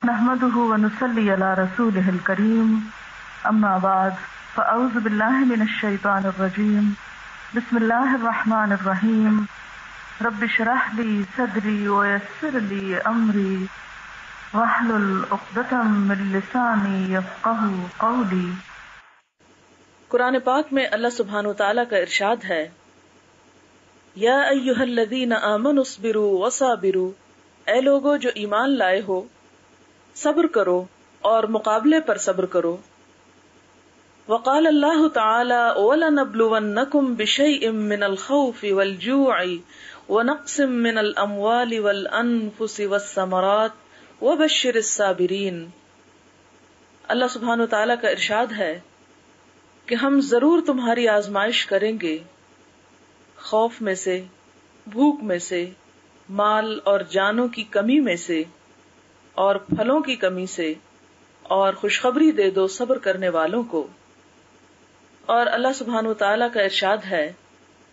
نحمده ونصلي على رسوله الكريم اما بعد فاعوذ بالله من الشيطان الرجيم بسم الله الرحمن الرحيم رب اشرح لي صدري ويسر لي امري واحلل عقدة من لساني يفقهوا قولي۔ قرآن پاک میں اللہ سبحانہ وتعالی کا ارشاد ہے، یا ایھا الذین آمنوا اصبروا وصابروا، اے لوگو جو ایمان لائے ہو صبر کرو اور مقابلے پر صبر کرو۔ وقال اللہ تعالی وَلَنَبْلُوَنَّكُمْ بِشَيْءٍ مِّنَ الْخَوْفِ وَالْجُوعِ وَنَقْصٍ مِّنَ الْأَمْوَالِ وَالْأَنفُسِ وَالثَّمَرَاتِ وَبَشِّرِ الصَّابِرِينَ۔ اللہ سبحانہ وتعالی کا ارشاد ہے کہ ہم ضرور تمہاری آزمائش کریں گے، خوف میں سے، بھوک میں سے، مال اور جانوں کی کمی میں سے، اور پھلوں کی کمی سے، اور خوشخبری دے دو صبر کرنے والوں کو۔ اور اللہ سبحانہ وتعالی کا ارشاد ہے،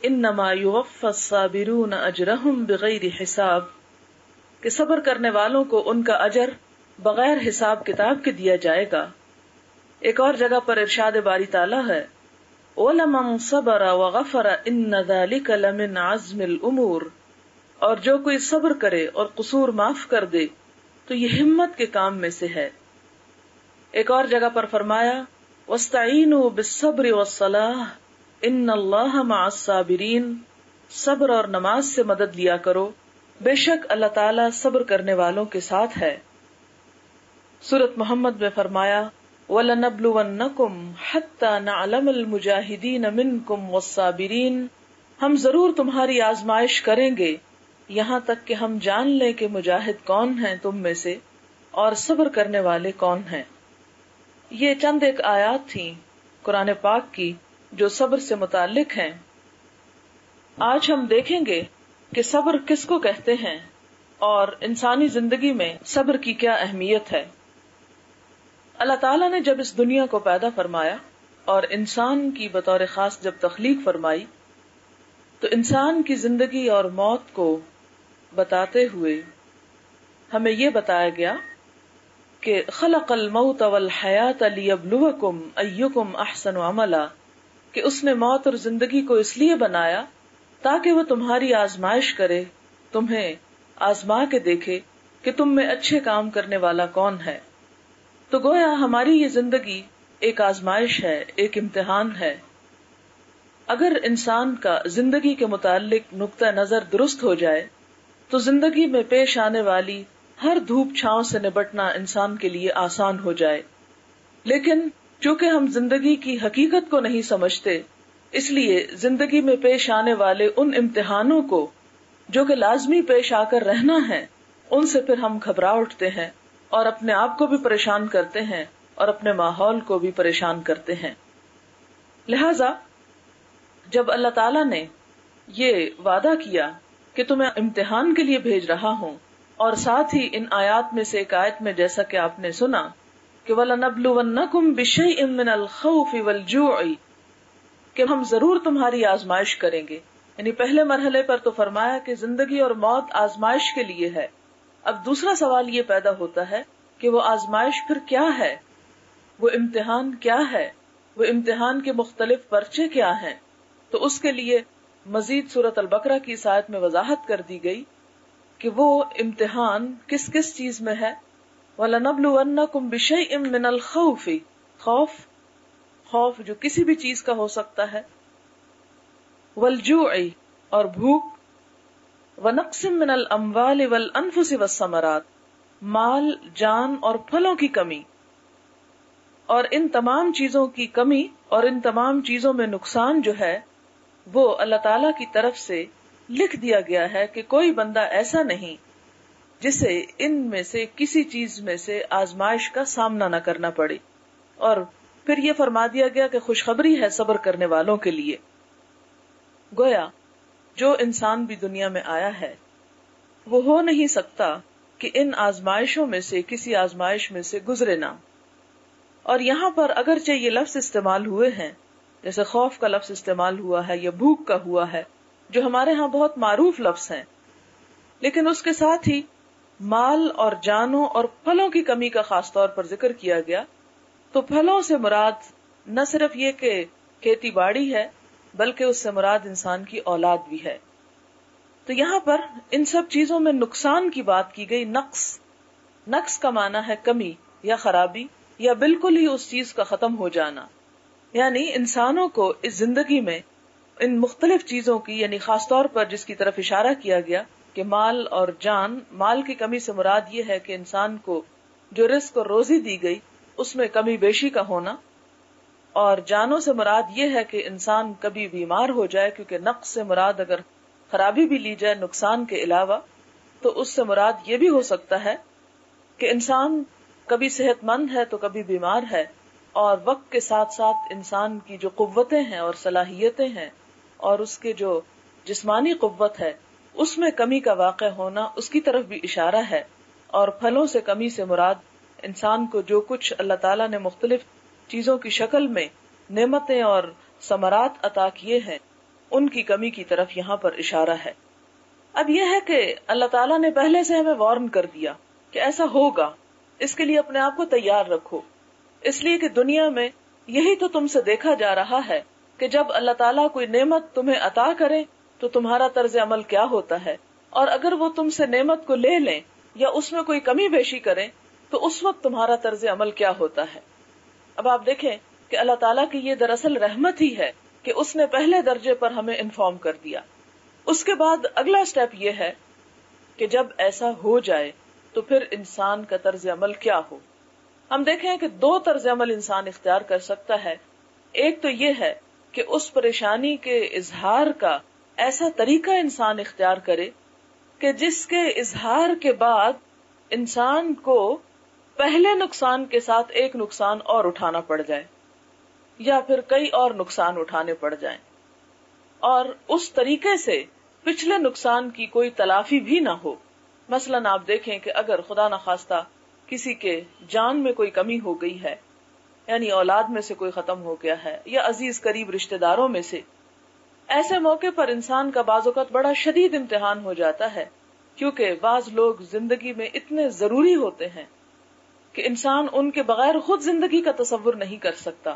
انما یوفی الصابرون اجرہم بغیر حساب، کہ صبر کرنے والوں کو ان کا اجر بغیر حساب کتاب کے دیا جائے گا۔ ایک اور جگہ پر ارشاد باری تعالی ہے، وَلَمَنْ صَبَرَ وَغَفَرَ إِنَّ ذَلِكَ لَمِنْ عَزْمِ الْأُمُورِ، اور جو کوئی صبر کرے اور قصور معاف کر دے تو یہ ہمت کے کام میں سے ہے۔ ایک اور جگہ پر فرمایا، وَاسْتَعِینُوا بِالصَّبْرِ وَالصَّلَاةِ إِنَّ اللَّهَ مَعَ الصَّابِرِينَ، صبر اور نماز سے مدد لیا کرو، بے شک اللہ تعالیٰ صبر کرنے والوں کے ساتھ ہے۔ سورۃ محمد میں فرمایا، وَلَنَبْلُوَنَّكُمْ حَتَّى نَعْلَمَ الْمُجَاهِدِينَ مِنْكُمْ وَالصَّابِرِينَ، ہم ضرور تمہاری آزمائش کریں گے یہاں تک کہ ہم جان لیں کہ مجاہد کون ہیں تم میں سے اور صبر کرنے والے کون ہیں۔ یہ چند ایک آیات تھیں قرآن پاک کی جو صبر سے متعلق ہیں۔ آج ہم دیکھیں گے کہ صبر کس کو کہتے ہیں اور انسانی زندگی میں صبر کی کیا اہمیت ہے۔ اللہ تعالیٰ نے جب اس دنیا کو پیدا فرمایا اور انسان کی بطور خاص جب تخلیق فرمائی تو انسان کی زندگی اور موت کو بتاتے ہوئے ہمیں یہ بتایا گیا کہ خلق الموت والحیات لیبلوکم ایکم احسن عملا، کہ اس نے موت اور زندگی کو اس لیے بنایا تاکہ وہ تمہاری آزمائش کرے، تمہیں آزما کے دیکھے کہ تم میں اچھے کام کرنے والا کون ہے۔ تو گویا ہماری یہ زندگی ایک آزمائش ہے، ایک امتحان ہے۔ اگر انسان کا زندگی کے متعلق نقطہ نظر درست ہو جائے تو زندگی میں پیش آنے والی ہر دھوپ چھاؤں سے نبٹنا انسان کے لیے آسان ہو جائے۔ لیکن چونکہ ہم زندگی کی حقیقت کو نہیں سمجھتے، اس لیے زندگی میں پیش آنے والے ان امتحانوں کو جو کہ لازمی پیش آ کر رہنا ہے، ان سے پھر ہم گھبرا اٹھتے ہیں اور اپنے آپ کو بھی پریشان کرتے ہیں اور اپنے ماحول کو بھی پریشان کرتے ہیں۔ لہذا جب اللہ تعالیٰ نے یہ وعدہ کیا کہ تمہیں امتحان کے لیے بھیج رہا ہوں، اور ساتھ ہی ان آیات میں سے ایک آیت میں جیسا کہ آپ نے سنا کہ وَلَنَبْلُوَنَّكُمْ بِشَيْءٍ مِّنَ الْخَوْفِ وَالْجُوعِ، کہ ہم ضرور تمہاری آزمائش کریں گے۔ یعنی پہلے مرحلے پر تو فرمایا کہ زندگی اور موت آزمائش کے لیے ہے۔ اب دوسرا سوال یہ پیدا ہوتا ہے کہ وہ آزمائش پھر کیا ہے، وہ امتحان کیا ہے، وہ امتحان کے مختلف پرچے کیا ہیں۔ تو اس کے لیے مزید سورۃ البقرہ کی اس آیت میں وضاحت کر دی گئی کہ وہ امتحان کس کس چیز میں ہے۔ وَلَنَبْلُوَنَّكُمْ بِشَيْءٍ مِّنَ الْخَوْفِ، خوف جو کسی بھی چیز کا ہو سکتا ہے، وَالْجُوعِ، اور بھوک، وَنَقْصٍ مِّنَ الْأَمْوَالِ وَالْأَنفُسِ وَالثَّمَرَاتِ، مال، جان اور پھلوں کی کمی۔ اور ان تمام چیزوں کی کمی اور ان تمام چیزوں میں نقصان جو ہے وہ اللہ تعالی کی طرف سے لکھ دیا گیا ہے کہ کوئی بندہ ایسا نہیں جسے ان میں سے کسی چیز میں سے آزمائش کا سامنا نہ کرنا پڑے۔ اور پھر یہ فرما دیا گیا کہ خوشخبری ہے صبر کرنے والوں کے لیے۔ گویا جو انسان بھی دنیا میں آیا ہے وہ ہو نہیں سکتا کہ ان آزمائشوں میں سے کسی آزمائش میں سے گزرے نہ۔ اور یہاں پر اگرچہ یہ لفظ استعمال ہوئے ہیں، جیسے خوف کا لفظ استعمال ہوا ہے یا بھوک کا ہوا ہے، جو ہمارے ہاں بہت معروف لفظ ہیں، لیکن اس کے ساتھ ہی مال اور جانوں اور پھلوں کی کمی کا خاص طور پر ذکر کیا گیا، تو پھلوں سے مراد نہ صرف یہ کہ کھیتی باڑی ہے، بلکہ اس سے مراد انسان کی اولاد بھی ہے۔ تو یہاں پر ان سب چیزوں میں نقصان کی بات کی گئی۔ نقص کا معنی ہے کمی یا خرابی یا بالکل ہی اس چیز کا ختم ہو جانا، یعنی انسانوں کو اس زندگی میں ان مختلف چیزوں کی، یعنی خاص طور پر جس کی طرف اشارہ کیا گیا کہ مال اور جان، مال کی کمی سے مراد یہ ہے کہ انسان کو جو رزق اور روزی دی گئی اس میں کمی بیشی کا ہونا، اور جانوں سے مراد یہ ہے کہ انسان کبھی بیمار ہو جائے، کیونکہ نقص سے مراد اگر خرابی بھی لی جائے نقصان کے علاوہ، تو اس سے مراد یہ بھی ہو سکتا ہے کہ انسان کبھی صحت مند ہے تو کبھی بیمار ہے، اور وقت کے ساتھ ساتھ انسان کی جو قوتیں ہیں اور صلاحیتیں ہیں اور اس کے جو جسمانی قوت ہے اس میں کمی کا واقع ہونا، اس کی طرف بھی اشارہ ہے۔ اور پھلوں سے کمی سے مراد انسان کو جو کچھ اللہ تعالیٰ نے مختلف چیزوں کی شکل میں نعمتیں اور ثمرات عطا کیے ہیں، ان کی کمی کی طرف یہاں پر اشارہ ہے۔ اب یہ ہے کہ اللہ تعالیٰ نے پہلے سے ہمیں وارن کر دیا کہ ایسا ہوگا، اس کے لیے اپنے آپ کو تیار رکھو، اس لیے کہ دنیا میں یہی تو تم سے دیکھا جا رہا ہے کہ جب اللہ تعالیٰ کوئی نعمت تمہیں عطا کرے تو تمہارا طرز عمل کیا ہوتا ہے، اور اگر وہ تم سے نعمت کو لے لیں یا اس میں کوئی کمی بیشی کریں تو اس وقت تمہارا طرز عمل کیا ہوتا ہے۔ اب آپ دیکھیں کہ اللہ تعالیٰ کی یہ دراصل رحمت ہی ہے کہ اس نے پہلے درجے پر ہمیں انفارم کر دیا۔ اس کے بعد اگلا سٹیپ یہ ہے کہ جب ایسا ہو جائے تو پھر انسان کا طرز عمل کیا ہو۔ ہم دیکھیں کہ دو طرز عمل انسان اختیار کر سکتا ہے۔ ایک تو یہ ہے کہ اس پریشانی کے اظہار کا ایسا طریقہ انسان اختیار کرے کہ جس کے اظہار کے بعد انسان کو پہلے نقصان کے ساتھ ایک نقصان اور اٹھانا پڑ جائے یا پھر کئی اور نقصان اٹھانے پڑ جائیں، اور اس طریقے سے پچھلے نقصان کی کوئی تلافی بھی نہ ہو۔ مثلاً آپ دیکھیں کہ اگر خدا نخواستہ کسی کے جان میں کوئی کمی ہو گئی ہے، یعنی اولاد میں سے کوئی ختم ہو گیا ہے یا عزیز قریب رشتہ داروں میں سے، ایسے موقع پر انسان کا بعض اوقات بڑا شدید امتحان ہو جاتا ہے، کیونکہ بعض لوگ زندگی میں اتنے ضروری ہوتے ہیں کہ انسان ان کے بغیر خود زندگی کا تصور نہیں کر سکتا،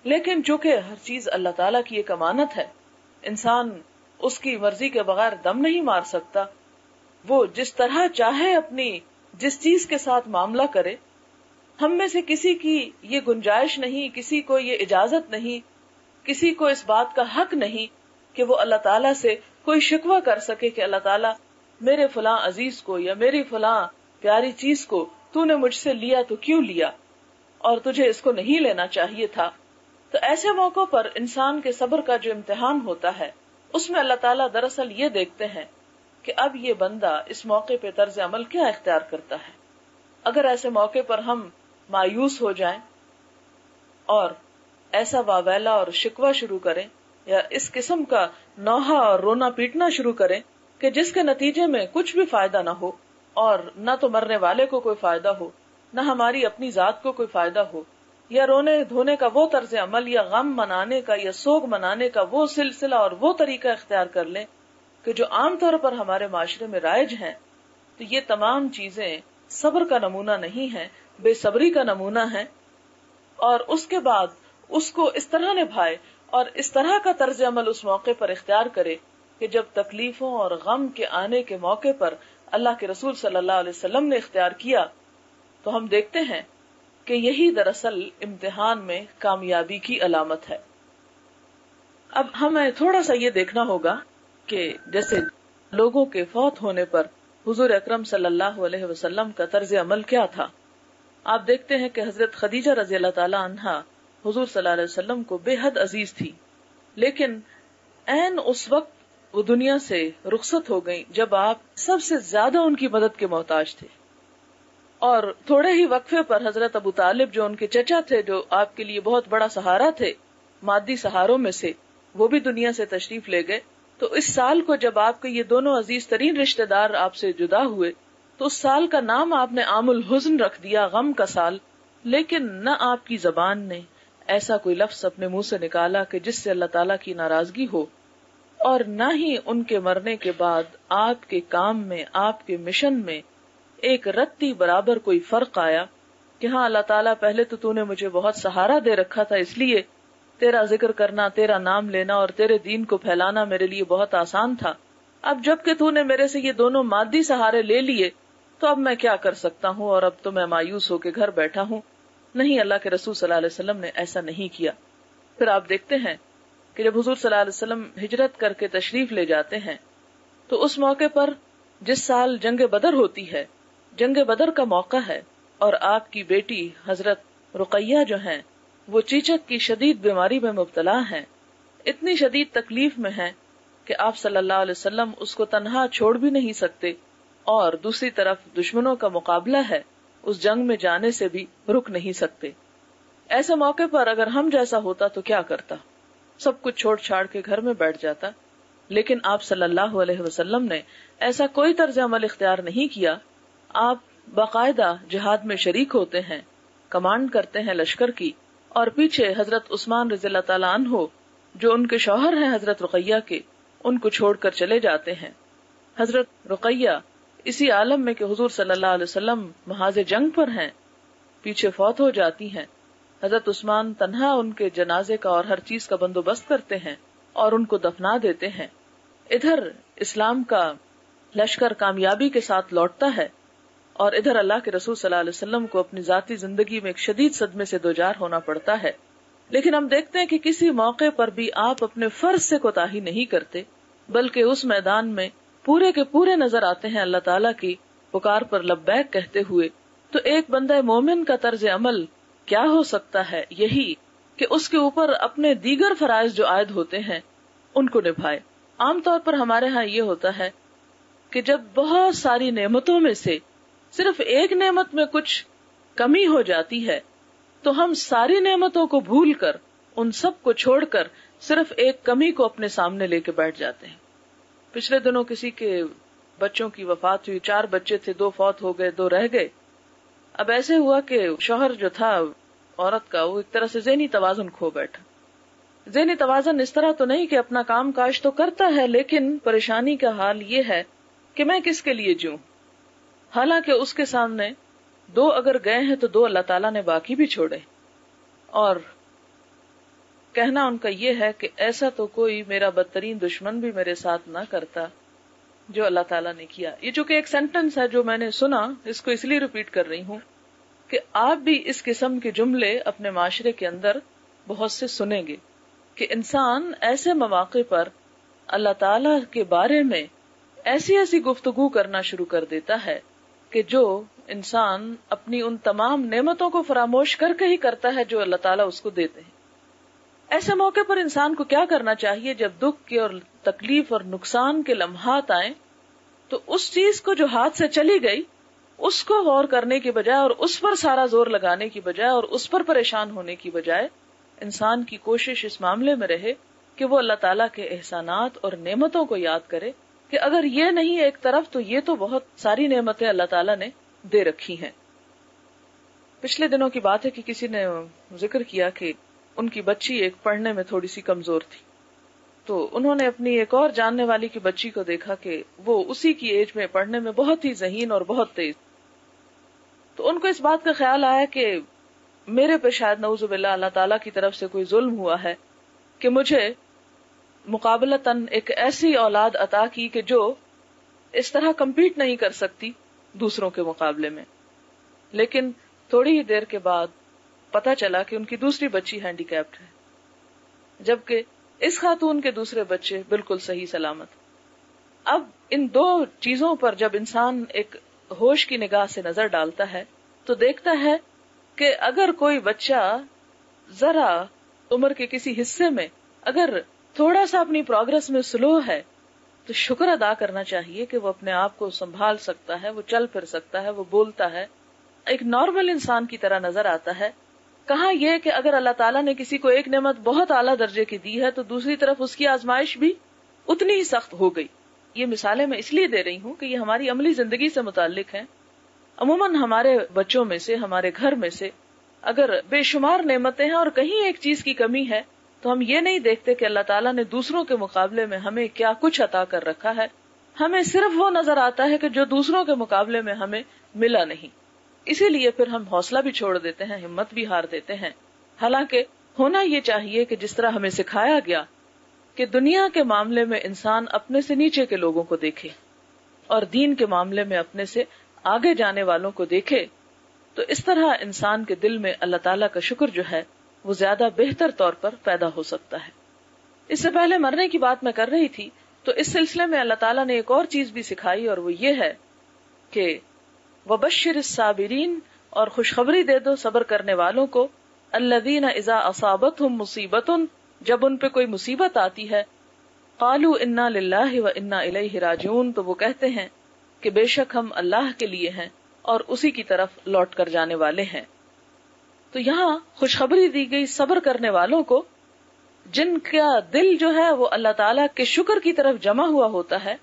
لیکن چونکہ ہر چیز اللہ تعالیٰ کی ایک امانت ہے، انسان اس کی مرضی کے بغیر دم نہیں مار سکتا، وہ جس طرح چاہے اپنی جس چیز کے ساتھ معاملہ کرے۔ ہم میں سے کسی کی یہ گنجائش نہیں، کسی کو یہ اجازت نہیں، کسی کو اس بات کا حق نہیں کہ وہ اللہ تعالیٰ سے کوئی شکوہ کر سکے کہ اللہ تعالیٰ میرے فلاں عزیز کو یا میری فلاں پیاری چیز کو تو نے مجھ سے لیا تو کیوں لیا، اور تجھے اس کو نہیں لینا چاہیے تھا۔ تو ایسے موقع پر انسان کے صبر کا جو امتحان ہوتا ہے، اس میں اللہ تعالیٰ دراصل یہ دیکھتے ہیں کہ اب یہ بندہ اس موقع پہ طرز عمل کیا اختیار کرتا ہے۔ اگر ایسے موقع پر ہم مایوس ہو جائیں اور ایسا واویلا اور شکوہ شروع کریں یا اس قسم کا نوحہ اور رونا پیٹنا شروع کریں کہ جس کے نتیجے میں کچھ بھی فائدہ نہ ہو، اور نہ تو مرنے والے کو کوئی فائدہ ہو، نہ ہماری اپنی ذات کو کوئی فائدہ ہو، یا رونے دھونے کا وہ طرز عمل یا غم منانے کا یا سوگ منانے کا وہ سلسلہ اور وہ طریقہ اختیار کر لیں کہ جو عام طور پر ہمارے معاشرے میں رائج ہیں، تو یہ تمام چیزیں صبر کا نمونہ نہیں ہیں، بے صبری کا نمونہ ہے۔ اور اس کے بعد اس کو اس طرح نبھائے اور اس طرح کا طرز عمل اس موقع پر اختیار کرے کہ جب تکلیفوں اور غم کے آنے کے موقع پر اللہ کے رسول صلی اللہ علیہ وسلم نے اختیار کیا، تو ہم دیکھتے ہیں کہ یہی دراصل امتحان میں کامیابی کی علامت ہے۔ اب ہمیں تھوڑا سا یہ دیکھنا ہوگا کہ جیسے لوگوں کے فوت ہونے پر حضور اکرم صلی اللہ علیہ وسلم کا طرز عمل کیا تھا۔ آپ دیکھتے ہیں کہ حضرت خدیجہ رضی اللہ تعالی عنہا حضور صلی اللہ علیہ وسلم کو بے حد عزیز تھی، لیکن عین اس وقت وہ دنیا سے رخصت ہو گئی جب آپ سب سے زیادہ ان کی مدد کے محتاج تھے، اور تھوڑے ہی وقفے پر حضرت ابو طالب جو ان کے چچا تھے، جو آپ کے لیے بہت بڑا سہارا تھے مادی سہاروں میں سے، وہ بھی دنیا سے تشریف لے گئے۔ تو اس سال کو جب آپ کے یہ دونوں عزیز ترین رشتہ دار آپ سے جدا ہوئے تو اس سال کا نام آپ نے عام الحزن رکھ دیا، غم کا سال، لیکن نہ آپ کی زبان نے ایسا کوئی لفظ اپنے منہ سے نکالا کہ جس سے اللہ تعالیٰ کی ناراضگی ہو، اور نہ ہی ان کے مرنے کے بعد آپ کے کام میں، آپ کے مشن میں ایک رتی برابر کوئی فرق آیا کہ ہاں اللہ تعالیٰ پہلے تو نے مجھے بہت سہارا دے رکھا تھا، اس لیے تیرا ذکر کرنا، تیرا نام لینا اور تیرے دین کو پھیلانا میرے لیے بہت آسان تھا، اب جب کہ نے میرے سے یہ دونوں مادی سہارے لے لیے تو اب میں کیا کر سکتا ہوں، اور اب تو میں مایوس ہو کے گھر بیٹھا ہوں۔ نہیں، اللہ کے رسول صلی اللہ علیہ وسلم نے ایسا نہیں کیا۔ پھر آپ دیکھتے ہیں کہ جب حضور صلی اللہ علیہ وسلم ہجرت کر کے تشریف لے جاتے ہیں تو اس موقع پر جس سال جنگ بدر ہوتی ہے، جنگ بدر کا موقع ہے، اور آپ کی بیٹی حضرت رقیہ جو ہیں وہ چیچک کی شدید بیماری میں مبتلا ہیں، اتنی شدید تکلیف میں ہیں کہ آپ صلی اللہ علیہ وسلم اس کو تنہا چھوڑ بھی نہیں سکتے، اور دوسری طرف دشمنوں کا مقابلہ ہے، اس جنگ میں جانے سے بھی رک نہیں سکتے۔ ایسے موقع پر اگر ہم جیسا ہوتا تو کیا کرتا؟ سب کچھ چھوڑ چھاڑ کے گھر میں بیٹھ جاتا، لیکن آپ صلی اللہ علیہ وسلم نے ایسا کوئی طرز عمل اختیار نہیں کیا۔ آپ باقاعدہ جہاد میں شریک ہوتے ہیں، کمانڈ کرتے ہیں لشکر کی، اور پیچھے حضرت عثمان رضی اللہ تعالیٰ عنہ جو ان کے شوہر ہیں حضرت رقیہ کے، ان کو چھوڑ کر چلے جاتے ہیں۔ حضرت رقیہ اسی عالم میں کہ حضور صلی اللہ علیہ وسلم محاذ جنگ پر ہیں، پیچھے فوت ہو جاتی ہیں۔ حضرت عثمان تنہا ان کے جنازے کا اور ہر چیز کا بندوبست کرتے ہیں اور ان کو دفنا دیتے ہیں۔ ادھر اسلام کا لشکر کامیابی کے ساتھ لوٹتا ہے، اور ادھر اللہ کے رسول صلی اللہ علیہ وسلم کو اپنی ذاتی زندگی میں ایک شدید صدمے سے دوچار ہونا پڑتا ہے۔ لیکن ہم دیکھتے ہیں کہ کسی موقع پر بھی آپ اپنے فرض سے کوتاہی نہیں کرتے، بلکہ اس میدان میں پورے کے پورے نظر آتے ہیں اللہ تعالیٰ کی پکار پر لبیک کہتے ہوئے۔ تو ایک بندہ مومن کا طرز عمل کیا ہو سکتا ہے؟ یہی کہ اس کے اوپر اپنے دیگر فرائض جو عائد ہوتے ہیں ان کو نبھائے۔ عام طور پر ہمارے ہاں یہ ہوتا ہے کہ جب بہت ساری نعمتوں میں سے صرف ایک نعمت میں کچھ کمی ہو جاتی ہے تو ہم ساری نعمتوں کو بھول کر، ان سب کو چھوڑ کر صرف ایک کمی کو اپنے سامنے لے کے بیٹھ جاتے ہیں۔ پچھلے دنوں کسی کے بچوں کی وفات ہوئی، 4 بچے تھے، 2 فوت ہو گئے، 2 رہ گئے۔ اب ایسے ہوا کہ شوہر جو تھا عورت کا، وہ ایک طرح سے ذہنی توازن کھو بیٹھا۔ ذہنی توازن اس طرح تو نہیں کہ اپنا کام کاج تو کرتا ہے، لیکن پریشانی کا حال یہ ہے کہ میں کس کے لیے جیوں، حالانکہ اس کے سامنے 2 اگر گئے ہیں تو 2 اللہ تعالیٰ نے باقی بھی چھوڑے، اور کہنا ان کا یہ ہے کہ ایسا تو کوئی میرا بدترین دشمن بھی میرے ساتھ نہ کرتا جو اللہ تعالیٰ نے کیا۔ یہ چونکہ ایک سینٹنس ہے جو میں نے سنا، اس کو اس لیے ریپیٹ کر رہی ہوں کہ آپ بھی اس قسم کے جملے اپنے معاشرے کے اندر بہت سے سنیں گے کہ انسان ایسے مواقع پر اللہ تعالیٰ کے بارے میں ایسی ایسی گفتگو کرنا شروع کر دیتا ہے کہ جو انسان اپنی ان تمام نعمتوں کو فراموش کر کے ہی کرتا ہے جو اللہ تعالیٰ اس کو دیتے ہیں۔ ایسے موقع پر انسان کو کیا کرنا چاہیے؟ جب دکھ کے اور تکلیف اور نقصان کے لمحات آئیں تو اس چیز کو جو ہاتھ سے چلی گئی اس کو غور کرنے کی بجائے اور اس پر سارا زور لگانے کی بجائے اور اس پر پریشان ہونے کی بجائے انسان کی کوشش اس معاملے میں رہے کہ وہ اللہ تعالیٰ کے احسانات اور نعمتوں کو یاد کرے کہ اگر یہ نہیں ایک طرف تو یہ تو بہت ساری نعمتیں اللہ تعالیٰ نے دے رکھی ہیں۔ پچھلے دنوں کی بات ہے کہ کسی نے ذکر کیا کہ ان کی بچی ایک پڑھنے میں تھوڑی سی کمزور تھی، تو انہوں نے اپنی ایک اور جاننے والی کی بچی کو دیکھا کہ وہ اسی کی ایج میں پڑھنے میں بہت ہی ذہین اور بہت تیز، تو ان کو اس بات کا خیال آیا کہ میرے پہ شاید نعوذ باللہ اللہ تعالیٰ کی طرف سے کوئی ظلم ہوا ہے کہ مجھے مقابلتاً ایک ایسی اولاد عطا کی کہ جو اس طرح کمپیٹ نہیں کر سکتی دوسروں کے مقابلے میں۔ لیکن تھوڑی ہی دیر کے بعد پتا چلا کہ ان کی دوسری بچی ہینڈی کیپڈ ہے، جبکہ اس خاتون کے دوسرے بچے بالکل صحیح سلامت۔ اب ان 2 چیزوں پر جب انسان ایک ہوش کی نگاہ سے نظر ڈالتا ہے تو دیکھتا ہے کہ اگر کوئی بچہ ذرا عمر کے کسی حصے میں اگر تھوڑا سا اپنی پروگرس میں سلو ہے تو شکر ادا کرنا چاہیے کہ وہ اپنے آپ کو سنبھال سکتا ہے، وہ چل پھر سکتا ہے، وہ بولتا ہے، ایک نارمل انسان کی طرح نظر آتا ہے۔ کہاں یہ کہ اگر اللہ تعالیٰ نے کسی کو ایک نعمت بہت اعلیٰ درجے کی دی ہے تو دوسری طرف اس کی آزمائش بھی اتنی ہی سخت ہو گئی۔ یہ مثالیں میں اس لیے دے رہی ہوں کہ یہ ہماری عملی زندگی سے متعلق ہیں۔ عموماً ہمارے بچوں میں سے، ہمارے گھر میں سے اگر بے شمار نعمتیں ہیں اور کہیں ایک چیز کی کمی ہے تو ہم یہ نہیں دیکھتے کہ اللہ تعالیٰ نے دوسروں کے مقابلے میں ہمیں کیا کچھ عطا کر رکھا ہے، ہمیں صرف وہ نظر آتا ہے کہ جو دوسروں کے مقابلے میں ہمیں ملا نہیں. اسی لیے پھر ہم حوصلہ بھی چھوڑ دیتے ہیں, ہمت بھی ہار دیتے ہیں. حالانکہ ہونا یہ چاہیے کہ جس طرح ہمیں سکھایا گیا کہ دنیا کے معاملے میں انسان اپنے سے نیچے کے لوگوں کو دیکھے اور دین کے معاملے میں اپنے سے آگے جانے والوں کو دیکھے, تو اس طرح انسان کے دل میں اللہ تعالیٰ کا شکر جو ہے وہ زیادہ بہتر طور پر پیدا ہو سکتا ہے. اس سے پہلے مرنے کی بات میں کر رہی تھی, تو اس سلسلے میں اللہ تعالیٰ نے ایک اور چیز بھی سکھائی, اور وہ یہ ہے کہ وبشر الصابرین, اور خوشخبری دے دو صبر کرنے والوں کو, الذین اذا اصابتہم مصیبت, جب ان پہ کوئی مصیبت آتی ہے, قالوا انا للہ و انا الیہ راجعون, تو وہ کہتے ہیں کہ بے شک ہم اللہ کے لیے ہیں اور اسی کی طرف لوٹ کر جانے والے ہیں. تو یہاں خوشخبری دی گئی صبر کرنے والوں کو, جن کا دل جو ہے وہ اللہ تعالیٰ کے شکر کی طرف جمع ہوا ہوتا ہے,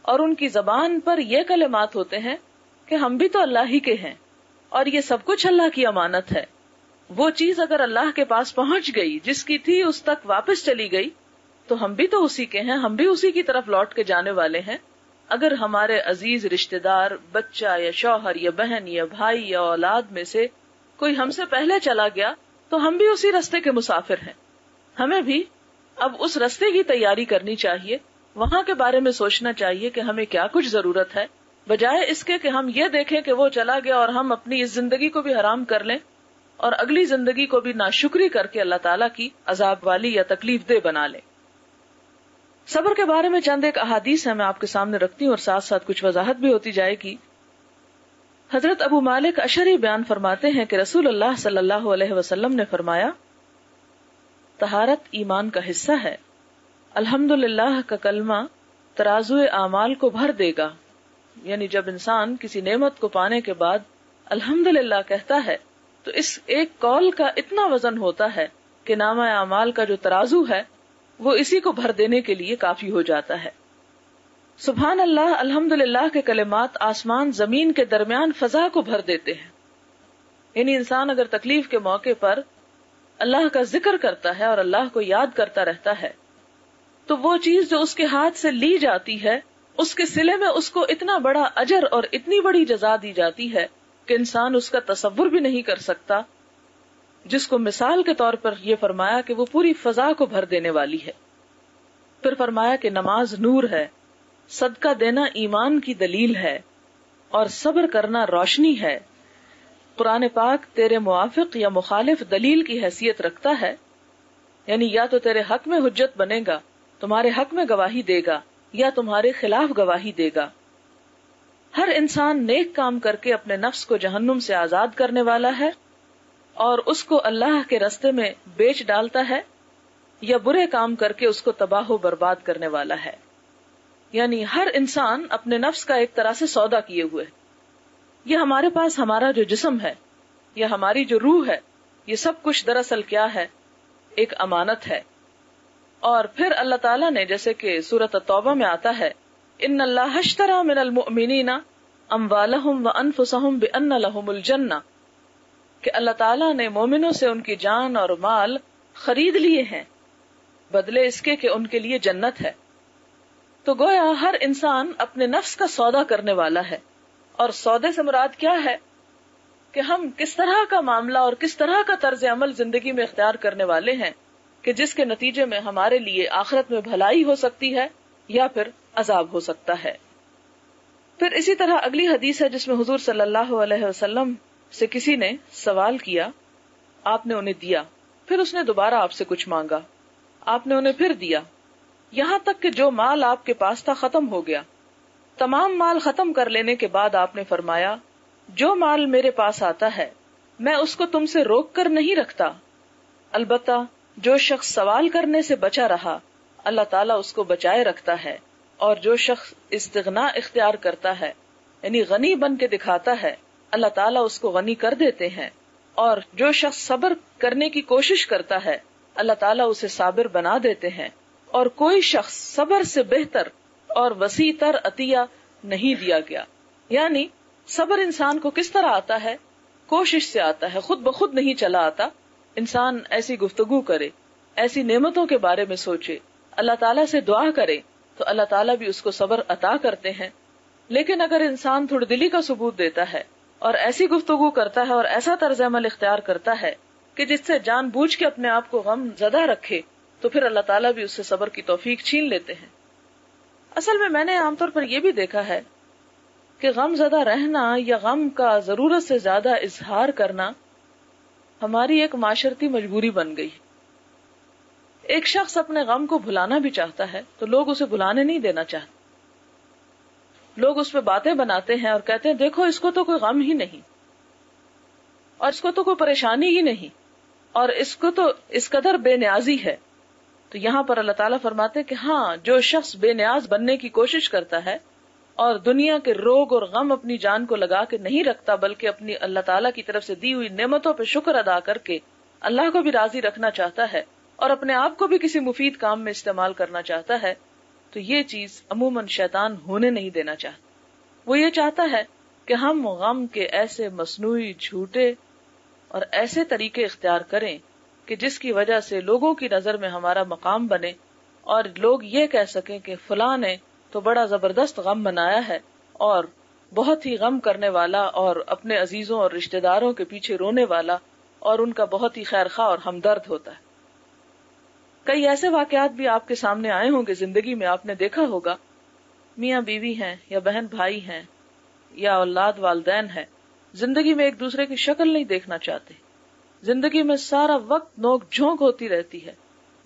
اور ان کی زبان پر یہ کلمات ہوتے ہیں کہ ہم بھی تو اللہ ہی کے ہیں اور یہ سب کچھ اللہ کی امانت ہے. وہ چیز اگر اللہ کے پاس پہنچ گئی, جس کی تھی اس تک واپس چلی گئی, تو ہم بھی تو اسی کے ہیں, ہم بھی اسی کی طرف لوٹ کے جانے والے ہیں. اگر ہمارے عزیز رشتہ دار, بچہ یا شوہر یا بہن یا بھائی یا اولاد میں سے کوئی ہم سے پہلے چلا گیا, تو ہم بھی اسی راستے کے مسافر ہیں. ہمیں بھی اب اس راستے کی تیاری کرنی چاہیے, وہاں کے بارے میں سوچنا چاہیے کہ ہمیں کیا کچھ ضرورت ہے, بجائے اس کے کہ ہم یہ دیکھیں کہ وہ چلا گیا اور ہم اپنی اس زندگی کو بھی حرام کر لیں اور اگلی زندگی کو بھی ناشکری کر کے اللہ تعالیٰ کی عذاب والی یا تکلیف دہ بنا لیں. صبر کے بارے میں چند ایک احادیث ہیں, میں آپ کے سامنے رکھتی ہوں اور ساتھ ساتھ کچھ وضاحت بھی ہوتی جائے گی. حضرت ابو مالک اشعری بیان فرماتے ہیں کہ رسول اللہ صلی اللہ علیہ وسلم نے فرمایا, طہارت ایمان کا حصہ ہے, الحمدللہ کا کلمہ ترازو اعمال کو بھر دے گا. یعنی جب انسان کسی نعمت کو پانے کے بعد الحمدللہ کہتا ہے, تو اس ایک قول کا اتنا وزن ہوتا ہے کہ نامہ اعمال کا جو ترازو ہے وہ اسی کو بھر دینے کے لیے کافی ہو جاتا ہے. سبحان اللہ, الحمدللہ کے کلمات آسمان زمین کے درمیان فضا کو بھر دیتے ہیں. یعنی انسان اگر تکلیف کے موقع پر اللہ کا ذکر کرتا ہے اور اللہ کو یاد کرتا رہتا ہے, تو وہ چیز جو اس کے ہاتھ سے لی جاتی ہے, اس کے صلے میں اس کو اتنا بڑا اجر اور اتنی بڑی جزا دی جاتی ہے کہ انسان اس کا تصور بھی نہیں کر سکتا, جس کو مثال کے طور پر یہ فرمایا کہ وہ پوری فضا کو بھر دینے والی ہے. پھر فرمایا کہ نماز نور ہے, صدقہ دینا ایمان کی دلیل ہے, اور صبر کرنا روشنی ہے. قرآن پاک تیرے موافق یا مخالف دلیل کی حیثیت رکھتا ہے, یعنی یا تو تیرے حق میں حجت بنے گا, تمہارے حق میں گواہی دے گا, یا تمہارے خلاف گواہی دے گا. ہر انسان نیک کام کر کے اپنے نفس کو جہنم سے آزاد کرنے والا ہے اور اس کو اللہ کے راستے میں بیچ ڈالتا ہے, یا برے کام کر کے اس کو تباہ و برباد کرنے والا ہے. یعنی ہر انسان اپنے نفس کا ایک طرح سے سودا کیے ہوئے. یہ ہمارے پاس ہمارا جو جسم ہے یا ہماری جو روح ہے, یہ سب کچھ دراصل کیا ہے, ایک امانت ہے. اور پھر اللہ تعالیٰ نے, جیسے کہ سورۃ التوبہ میں آتا ہے, ان اللہ اشتری من المؤمنین اموالہم وانفسہم بان لہم الجنہ, کہ اللہ تعالیٰ نے مومنوں سے ان کی جان اور مال خرید لیے ہیں بدلے اس کے کہ ان کے لیے جنت ہے. تو گویا ہر انسان اپنے نفس کا سودا کرنے والا ہے, اور سودے سے مراد کیا ہے کہ ہم کس طرح کا معاملہ اور کس طرح کا طرز عمل زندگی میں اختیار کرنے والے ہیں کہ جس کے نتیجے میں ہمارے لیے آخرت میں بھلائی ہو سکتی ہے یا پھر عذاب ہو سکتا ہے. پھر اسی طرح اگلی حدیث ہے جس میں حضور صلی اللہ علیہ وسلم سے کسی نے سوال کیا, آپ نے انہیں دیا, پھر اس نے دوبارہ آپ سے کچھ مانگا, آپ نے انہیں پھر دیا, یہاں تک کہ جو مال آپ کے پاس تھا ختم ہو گیا. تمام مال ختم کر لینے کے بعد آپ نے فرمایا, جو مال میرے پاس آتا ہے میں اس کو تم سے روک کر نہیں رکھتا, البتہ جو شخص سوال کرنے سے بچا رہا اللہ تعالیٰ اس کو بچائے رکھتا ہے, اور جو شخص استغنا اختیار کرتا ہے یعنی غنی بن کے دکھاتا ہے اللہ تعالیٰ اس کو غنی کر دیتے ہیں, اور جو شخص صبر کرنے کی کوشش کرتا ہے اللہ تعالیٰ اسے صابر بنا دیتے ہیں, اور کوئی شخص صبر سے بہتر اور وسیع تر عطیہ نہیں دیا گیا. یعنی صبر انسان کو کس طرح آتا ہے, کوشش سے آتا ہے, خود بخود نہیں چلا آتا. انسان ایسی گفتگو کرے, ایسی نعمتوں کے بارے میں سوچے, اللہ تعالیٰ سے دعا کرے تو اللہ تعالیٰ بھی اس کو صبر عطا کرتے ہیں. لیکن اگر انسان تھوڑی دلی کا ثبوت دیتا ہے اور ایسی گفتگو کرتا ہے اور ایسا طرز عمل اختیار کرتا ہے کہ جس سے جان بوجھ کے اپنے آپ کو غم زدہ رکھے، تو پھر اللہ تعالیٰ بھی اس سے صبر کی توفیق چھین لیتے ہیں۔ اصل میں نے عام طور پر یہ بھی دیکھا ہے کہ غم زدہ رہنا یا غم کا ضرورت سے زیادہ اظہار کرنا ہماری ایک معاشرتی مجبوری بن گئی۔ ایک شخص اپنے غم کو بھلانا بھی چاہتا ہے تو لوگ اسے بھلانے نہیں دینا چاہتے، لوگ اس پہ باتیں بناتے ہیں اور کہتے ہیں دیکھو اس کو تو کوئی غم ہی نہیں، اور اس کو تو کوئی پریشانی ہی نہیں، اور اس کو تو اس قدر بے نیازی ہے۔ تو یہاں پر اللہ تعالیٰ فرماتے ہیں کہ ہاں، جو شخص بے نیاز بننے کی کوشش کرتا ہے اور دنیا کے روگ اور غم اپنی جان کو لگا کے نہیں رکھتا، بلکہ اپنی اللہ تعالیٰ کی طرف سے دی ہوئی نعمتوں پہ شکر ادا کر کے اللہ کو بھی راضی رکھنا چاہتا ہے اور اپنے آپ کو بھی کسی مفید کام میں استعمال کرنا چاہتا ہے، تو یہ چیز عموماً شیطان ہونے نہیں دینا چاہتا۔ وہ یہ چاہتا ہے کہ ہم غم کے ایسے مصنوعی، جھوٹے اور ایسے طریقے اختیار کریں کہ جس کی وجہ سے لوگوں کی نظر میں ہمارا مقام بنے اور لوگ یہ کہہ سکیں کہ فلاں نے تو بڑا زبردست غم منایا ہے اور بہت ہی غم کرنے والا اور اپنے عزیزوں اور رشتہ داروں کے پیچھے رونے والا اور ان کا بہت ہی خیر خواہ اور ہمدرد ہوتا ہے۔ کئی ایسے واقعات بھی آپ کے سامنے آئے ہوں گے زندگی میں، آپ نے دیکھا ہوگا میاں بیوی ہیں یا بہن بھائی ہیں یا اولاد والدین ہیں، زندگی میں ایک دوسرے کی شکل نہیں دیکھنا چاہتے، زندگی میں سارا وقت نوک جھونک ہوتی رہتی ہے،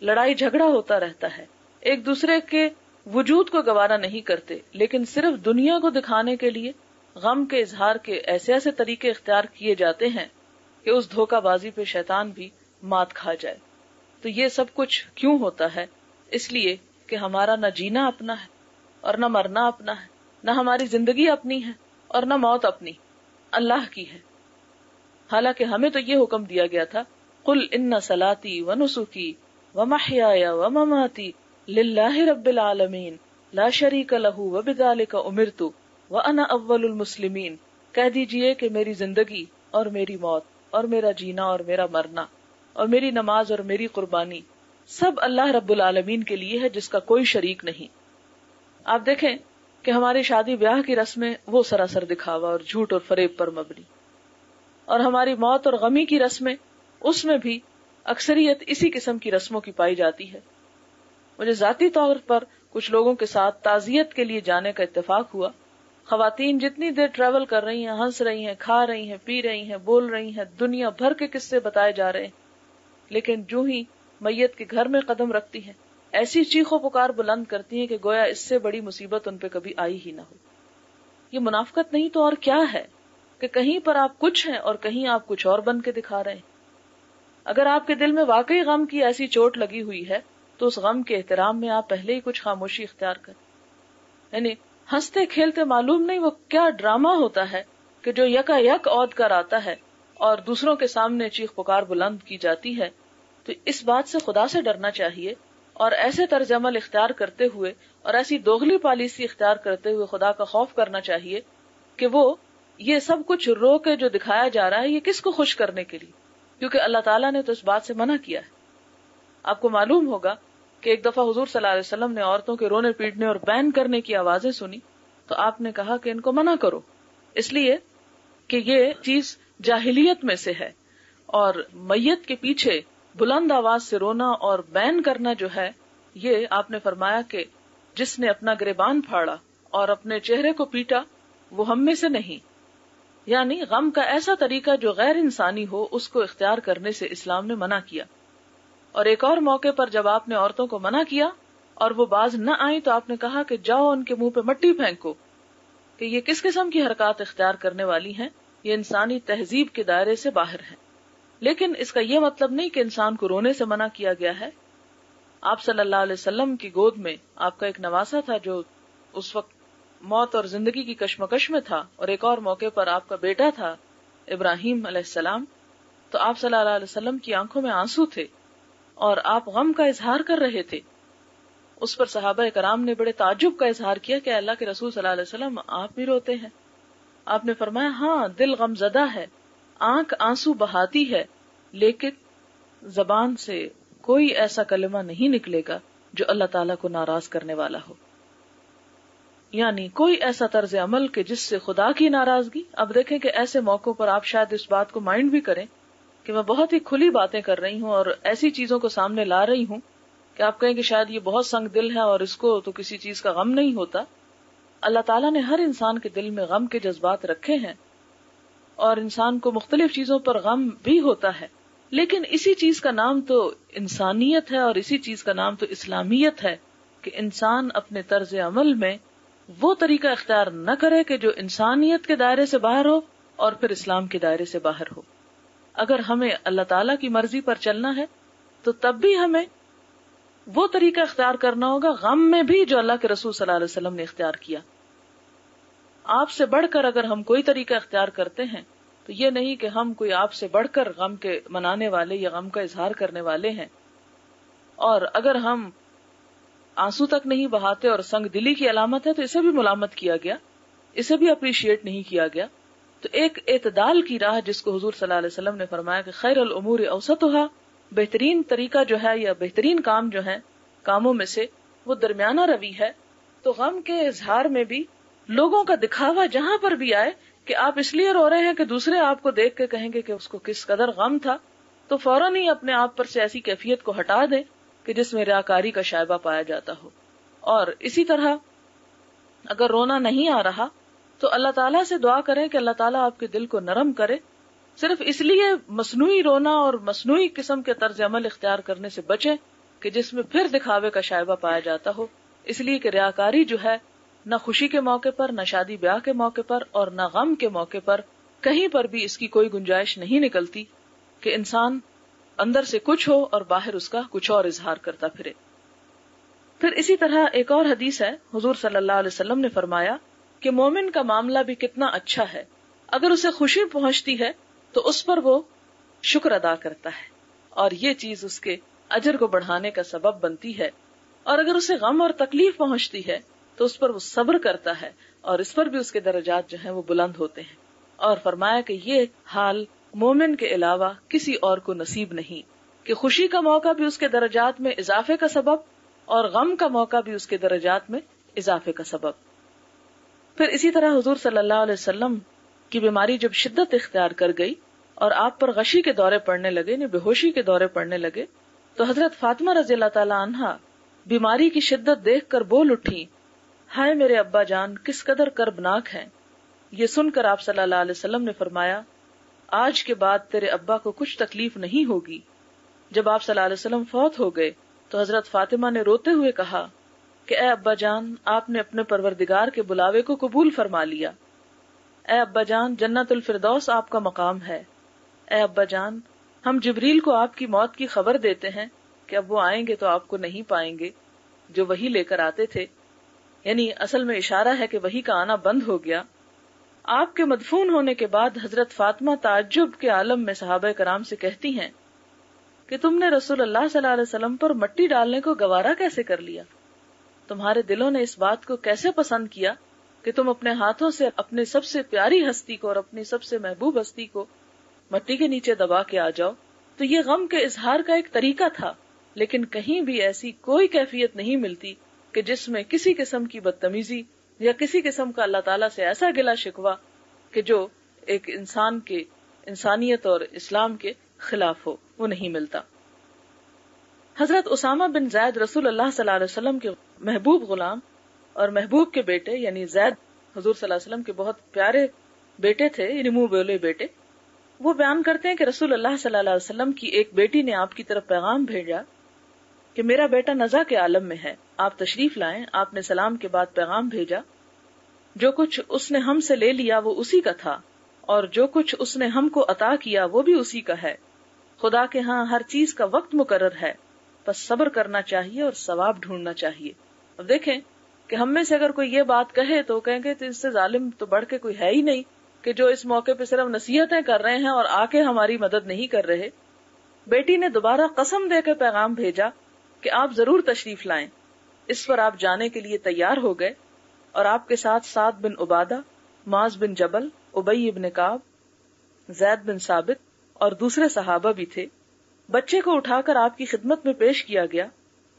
لڑائی جھگڑا ہوتا رہتا ہے، ایک دوسرے کے وجود کو گوارا نہیں کرتے، لیکن صرف دنیا کو دکھانے کے لیے غم کے اظہار کے ایسے ایسے طریقے اختیار کیے جاتے ہیں کہ اس دھوکہ بازی پہ شیطان بھی مات کھا جائے۔ تو یہ سب کچھ کیوں ہوتا ہے؟ اس لیے کہ ہمارا نہ جینا اپنا ہے اور نہ مرنا اپنا ہے، نہ ہماری زندگی اپنی ہے اور نہ موت اپنی، اللہ کی ہے۔ حالانکہ ہمیں تو یہ حکم دیا گیا تھا قل ان صلاتی ونسکی ومحیایا ومماتی للہ رب العالمین لا شریک لہ وبذالک امرت وانا اول المسلمین، کہہ دیجئے کہ میری زندگی اور میری موت اور میرا جینا اور میرا مرنا اور میری نماز اور میری قربانی سب اللہ رب العالمین کے لیے ہے جس کا کوئی شریک نہیں۔ آپ دیکھیں کہ ہماری شادی بیاہ کی رسمیں وہ سراسر دکھاوا اور جھوٹ اور فریب پر مبنی، اور ہماری موت اور غمی کی رسمیں اس میں بھی اکثریت اسی قسم کی رسموں کی پائی جاتی ہے۔ مجھے ذاتی طور پر کچھ لوگوں کے ساتھ تعزیت کے لیے جانے کا اتفاق ہوا۔ خواتین جتنی دیر ٹریول کر رہی ہیں، ہنس رہی ہیں، کھا رہی ہیں، پی رہی ہیں، بول رہی ہیں، دنیا بھر کے قصے بتائے جا رہے ہیں، لیکن جو ہی میت کے گھر میں قدم رکھتی ہیں ایسی چیخ و پکار بلند کرتی ہیں کہ گویا اس سے بڑی مصیبت ان پہ کبھی آئی ہی نہ ہو۔ یہ منافقت نہیں تو اور کیا ہے کہ کہیں پر آپ کچھ ہیں اور کہیں آپ کچھ اور بن کے دکھا رہے ہیں۔ اگر آپ کے دل میں واقعی غم کی ایسی چوٹ لگی ہوئی ہے تو اس غم کے احترام میں آپ پہلے ہی کچھ خاموشی اختیار کریں۔ یعنی ہنستے کھیلتے معلوم نہیں وہ کیا ڈرامہ ہوتا ہے کہ جو یکا یک عود کر آتا ہے اور دوسروں کے سامنے چیخ پکار بلند کی جاتی ہے۔ تو اس بات سے خدا سے ڈرنا چاہیے اور ایسے طرز عمل اختیار کرتے ہوئے اور ایسی دوغلی پالیسی اختیار کرتے ہوئے خدا کا خوف کرنا چاہیے کہ وہ یہ سب کچھ رو کے جو دکھایا جا رہا ہے یہ کس کو خوش کرنے کے لیے، کیونکہ اللہ تعالیٰ نے تو اس بات سے منع کیا ہے۔ آپ کو معلوم ہوگا کہ ایک دفعہ حضور صلی اللہ علیہ وسلم نے عورتوں کے رونے پیٹنے اور بین کرنے کی آوازیں سنی تو آپ نے کہا کہ ان کو منع کرو، اس لیے کہ یہ چیز جاہلیت میں سے ہے، اور میت کے پیچھے بلند آواز سے رونا اور بین کرنا جو ہے یہ آپ نے فرمایا کہ جس نے اپنا گریبان پھاڑا اور اپنے چہرے کو پیٹا وہ ہم میں سے نہیں۔ یعنی غم کا ایسا طریقہ جو غیر انسانی ہو اس کو اختیار کرنے سے اسلام نے منع کیا۔ اور ایک اور موقع پر جب آپ نے عورتوں کو منع کیا اور وہ باز نہ آئیں تو آپ نے کہا کہ جاؤ ان کے منہ پہ مٹی پھینکو، کہ یہ کس قسم کی حرکات اختیار کرنے والی ہیں، یہ انسانی تہذیب کے دائرے سے باہر ہیں۔ لیکن اس کا یہ مطلب نہیں کہ انسان کو رونے سے منع کیا گیا ہے۔ آپ صلی اللہ علیہ وسلم کی گود میں آپ کا ایک نواسا تھا جو اس وقت موت اور زندگی کی کشمکش میں تھا، اور ایک اور موقع پر آپ کا بیٹا تھا ابراہیم علیہ السلام، تو آپ صلی اللہ علیہ وسلم کی آنکھوں میں آنسو تھے اور آپ غم کا اظہار کر رہے تھے۔ اس پر صحابہ کرام نے بڑے تعجب کا اظہار کیا کہ اللہ کے رسول صلی اللہ علیہ وسلم آپ بھی روتے ہیں؟ آپ نے فرمایا ہاں، دل غم زدہ ہے، آنکھ آنسو بہاتی ہے، لیکن زبان سے کوئی ایسا کلمہ نہیں نکلے گا جو اللہ تعالیٰ کو ناراض کرنے والا ہو۔ یعنی کوئی ایسا طرز عمل کہ جس سے خدا کی ناراضگی. اب دیکھیں کہ ایسے موقعوں پر آپ شاید اس بات کو مائنڈ بھی کریں کہ میں بہت ہی کھلی باتیں کر رہی ہوں اور ایسی چیزوں کو سامنے لا رہی ہوں کہ آپ کہیں کہ شاید یہ بہت سنگ دل ہے اور اس کو تو کسی چیز کا غم نہیں ہوتا. اللہ تعالیٰ نے ہر انسان کے دل میں غم کے جذبات رکھے ہیں اور انسان کو مختلف چیزوں پر غم بھی ہوتا ہے، لیکن اسی چیز کا نام تو انسانیت ہے اور اسی چیز کا نام تو اسلامیت ہے کہ انسان اپنے طرز عمل میں وہ طریقہ اختیار نہ کرے کہ جو انسانیت کے دائرے سے باہر ہو اور پھر اسلام کے دائرے سے باہر ہو. اگر ہمیں اللہ تعالیٰ کی مرضی پر چلنا ہے تو تب بھی ہمیں وہ طریقہ اختیار کرنا ہوگا غم میں بھی جو اللہ کے رسول صلی اللہ علیہ وسلم نے اختیار کیا. آپ سے بڑھ کر اگر ہم کوئی طریقہ اختیار کرتے ہیں تو یہ نہیں کہ ہم کوئی آپ سے بڑھ کر غم کے منانے والے یا غم کا اظہار کرنے والے ہیں. اور اگر ہم آنسو تک نہیں بہاتے اور سنگ دلی کی علامت ہے تو اسے بھی ملامت کیا گیا، اسے بھی اپریشیٹ نہیں کیا گیا. تو ایک اعتدال کی راہ جس کو حضور صلی اللہ علیہ وسلم نے فرمایا کہ خیر الامور اوسطھا، بہترین طریقہ جو ہے یا بہترین کام جو ہے کاموں میں سے وہ درمیانہ روی ہے. تو غم کے اظہار میں بھی لوگوں کا دکھاوا جہاں پر بھی آئے کہ آپ اس لیے رو رہے ہیں کہ دوسرے آپ کو دیکھ کے کہیں گے کہ اس کو کس قدر غم تھا، تو فوراً ہی اپنے آپ پر سے ایسی کیفیت کو ہٹا دیں کہ جس میں ریاکاری کا شائبہ پایا جاتا ہو. اور اسی طرح اگر رونا نہیں آ رہا تو اللہ تعالیٰ سے دعا کریں کہ اللہ تعالیٰ آپ کے دل کو نرم کرے. صرف اس لیے مصنوعی رونا اور مصنوعی قسم کے طرز عمل اختیار کرنے سے بچیں کہ جس میں پھر دکھاوے کا شائبہ پایا جاتا ہو. اس لیے کہ ریاکاری جو ہے نہ خوشی کے موقع پر، نہ شادی بیاہ کے موقع پر اور نہ غم کے موقع پر کہیں پر بھی اس کی کوئی گنجائش نہیں نکلتی کہ انسان اندر سے کچھ ہو اور باہر اس کا کچھ اور اظہار کرتا پھرے. پھر اسی طرح ایک اور حدیث ہے، حضور صلی اللہ علیہ وسلم نے فرمایا کہ مومن کا معاملہ بھی کتنا اچھا ہے، اگر اسے خوشی پہنچتی ہے تو اس پر وہ شکر ادا کرتا ہے اور یہ چیز اس کے اجر کو بڑھانے کا سبب بنتی ہے، اور اگر اسے غم اور تکلیف پہنچتی ہے تو اس پر وہ صبر کرتا ہے اور اس پر بھی اس کے درجات جو ہیں وہ بلند ہوتے ہیں. اور فرمایا کہ یہ حال مومن کے علاوہ کسی اور کو نصیب نہیں کہ خوشی کا موقع بھی اس کے درجات میں اضافے کا سبب اور غم کا موقع بھی اس کے درجات میں اضافے کا سبب. پھر اسی طرح حضور صلی اللہ علیہ وسلم کی بیماری جب شدت اختیار کر گئی اور آپ پر غشی کے دورے پڑنے لگے، یعنی بے ہوشی کے دورے پڑنے لگے، تو حضرت فاطمہ رضی اللہ تعالی عنہا بیماری کی شدت دیکھ کر بول اٹھی، ہائے میرے ابا جان کس قدر کربناک ہیں. یہ سن کر آپ صلی اللہ علیہ وسلم نے فرمایا، آج کے بعد تیرے ابا کو کچھ تکلیف نہیں ہوگی. جب آپ صلی اللہ علیہ وسلم فوت ہو گئے تو حضرت فاطمہ نے روتے ہوئے کہا کہ اے ابا جان، آپ نے اپنے پروردگار کے بلاوے کو قبول فرما لیا. اے ابا جان، جنت الفردوس آپ کا مقام ہے. اے ابا جان، ہم جبریل کو آپ کی موت کی خبر دیتے ہیں کہ اب وہ آئیں گے تو آپ کو نہیں پائیں گے جو وحی لے کر آتے تھے. یعنی اصل میں اشارہ ہے کہ وحی کا آنا بند ہو گیا. آپ کے مدفون ہونے کے بعد حضرت فاطمہ تعجب کے عالم میں صحابہ کرام سے کہتی ہیں کہ تم نے رسول اللہ صلی اللہ علیہ وسلم پر مٹی ڈالنے کو گوارا کیسے کر لیا؟ تمہارے دلوں نے اس بات کو کیسے پسند کیا کہ تم اپنے ہاتھوں سے اپنے سب سے پیاری ہستی کو اور اپنی سب سے محبوب ہستی کو مٹی کے نیچے دبا کے آ جاؤ؟ تو یہ غم کے اظہار کا ایک طریقہ تھا، لیکن کہیں بھی ایسی کوئی کیفیت نہیں ملتی کہ جس میں کسی قسم کی بدتمیزی یا کسی قسم کا اللہ تعالیٰ سے ایسا گلا شکوہ کہ جو ایک انسان کے انسانیت اور اسلام کے خلاف ہو، وہ نہیں ملتا. حضرت اسامہ بن زید رسول اللہ صلی اللہ علیہ وسلم کے محبوب غلام اور محبوب کے بیٹے، یعنی زید حضور صلی اللہ علیہ وسلم کے بہت پیارے بیٹے تھے، یعنی منہ بولے بیٹے. وہ بیان کرتے ہیں کہ رسول اللہ صلی اللہ علیہ وسلم کی ایک بیٹی نے آپ کی طرف پیغام بھیجا کہ میرا بیٹا نزع کے عالم میں ہے، آپ تشریف لائیں. آپ نے سلام کے بعد پیغام بھیجا، جو کچھ اس نے ہم سے لے لیا وہ اسی کا تھا اور جو کچھ اس نے ہم کو عطا کیا وہ بھی اسی کا ہے. خدا کے ہاں ہر چیز کا وقت مقرر ہے، بس صبر کرنا چاہیے اور ثواب ڈھونڈنا چاہیے. اب دیکھیں کہ ہم میں سے اگر کوئی یہ بات کہے تو کہیں گے تو اس سے ظالم تو بڑھ کے کوئی ہے ہی نہیں کہ جو اس موقع پہ صرف نصیحتیں کر رہے ہیں اور آ کے ہماری مدد نہیں کر رہے. بیٹی نے دوبارہ قسم دے کے پیغام بھیجا کہ آپ ضرور تشریف لائیں. اس پر آپ جانے کے لیے تیار ہو گئے اور آپ کے ساتھ سعد بن عبادہ، معاذ بن جبل، ابی بن کعب، زید بن ثابت اور دوسرے صحابہ بھی تھے. بچے کو اٹھا کر آپ کی خدمت میں پیش کیا گیا.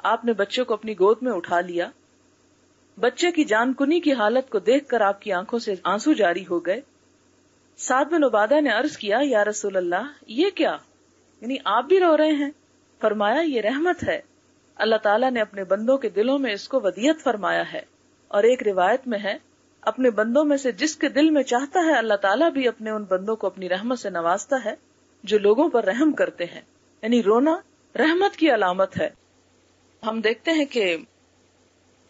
آپ نے بچے کو اپنی گود میں اٹھا لیا بچے کی جان کنی کی حالت کو دیکھ کر آپ کی آنکھوں سے آنسو جاری ہو گئے۔ سعد بن عبادہ نے عرض کیا، یا رسول اللہ، یہ کیا؟ یعنی آپ بھی رو رہے ہیں؟ فرمایا، یہ رحمت ہے، اللہ تعالیٰ نے اپنے بندوں کے دلوں میں اس کو ودیت فرمایا ہے۔ اور ایک روایت میں ہے، اپنے بندوں میں سے جس کے دل میں چاہتا ہے اللہ تعالیٰ بھی اپنے ان بندوں کو اپنی رحمت سے نوازتا ہے جو لوگوں پر رحم کرتے ہیں۔ یعنی رونا رحمت کی علامت ہے۔ ہم دیکھتے ہیں کہ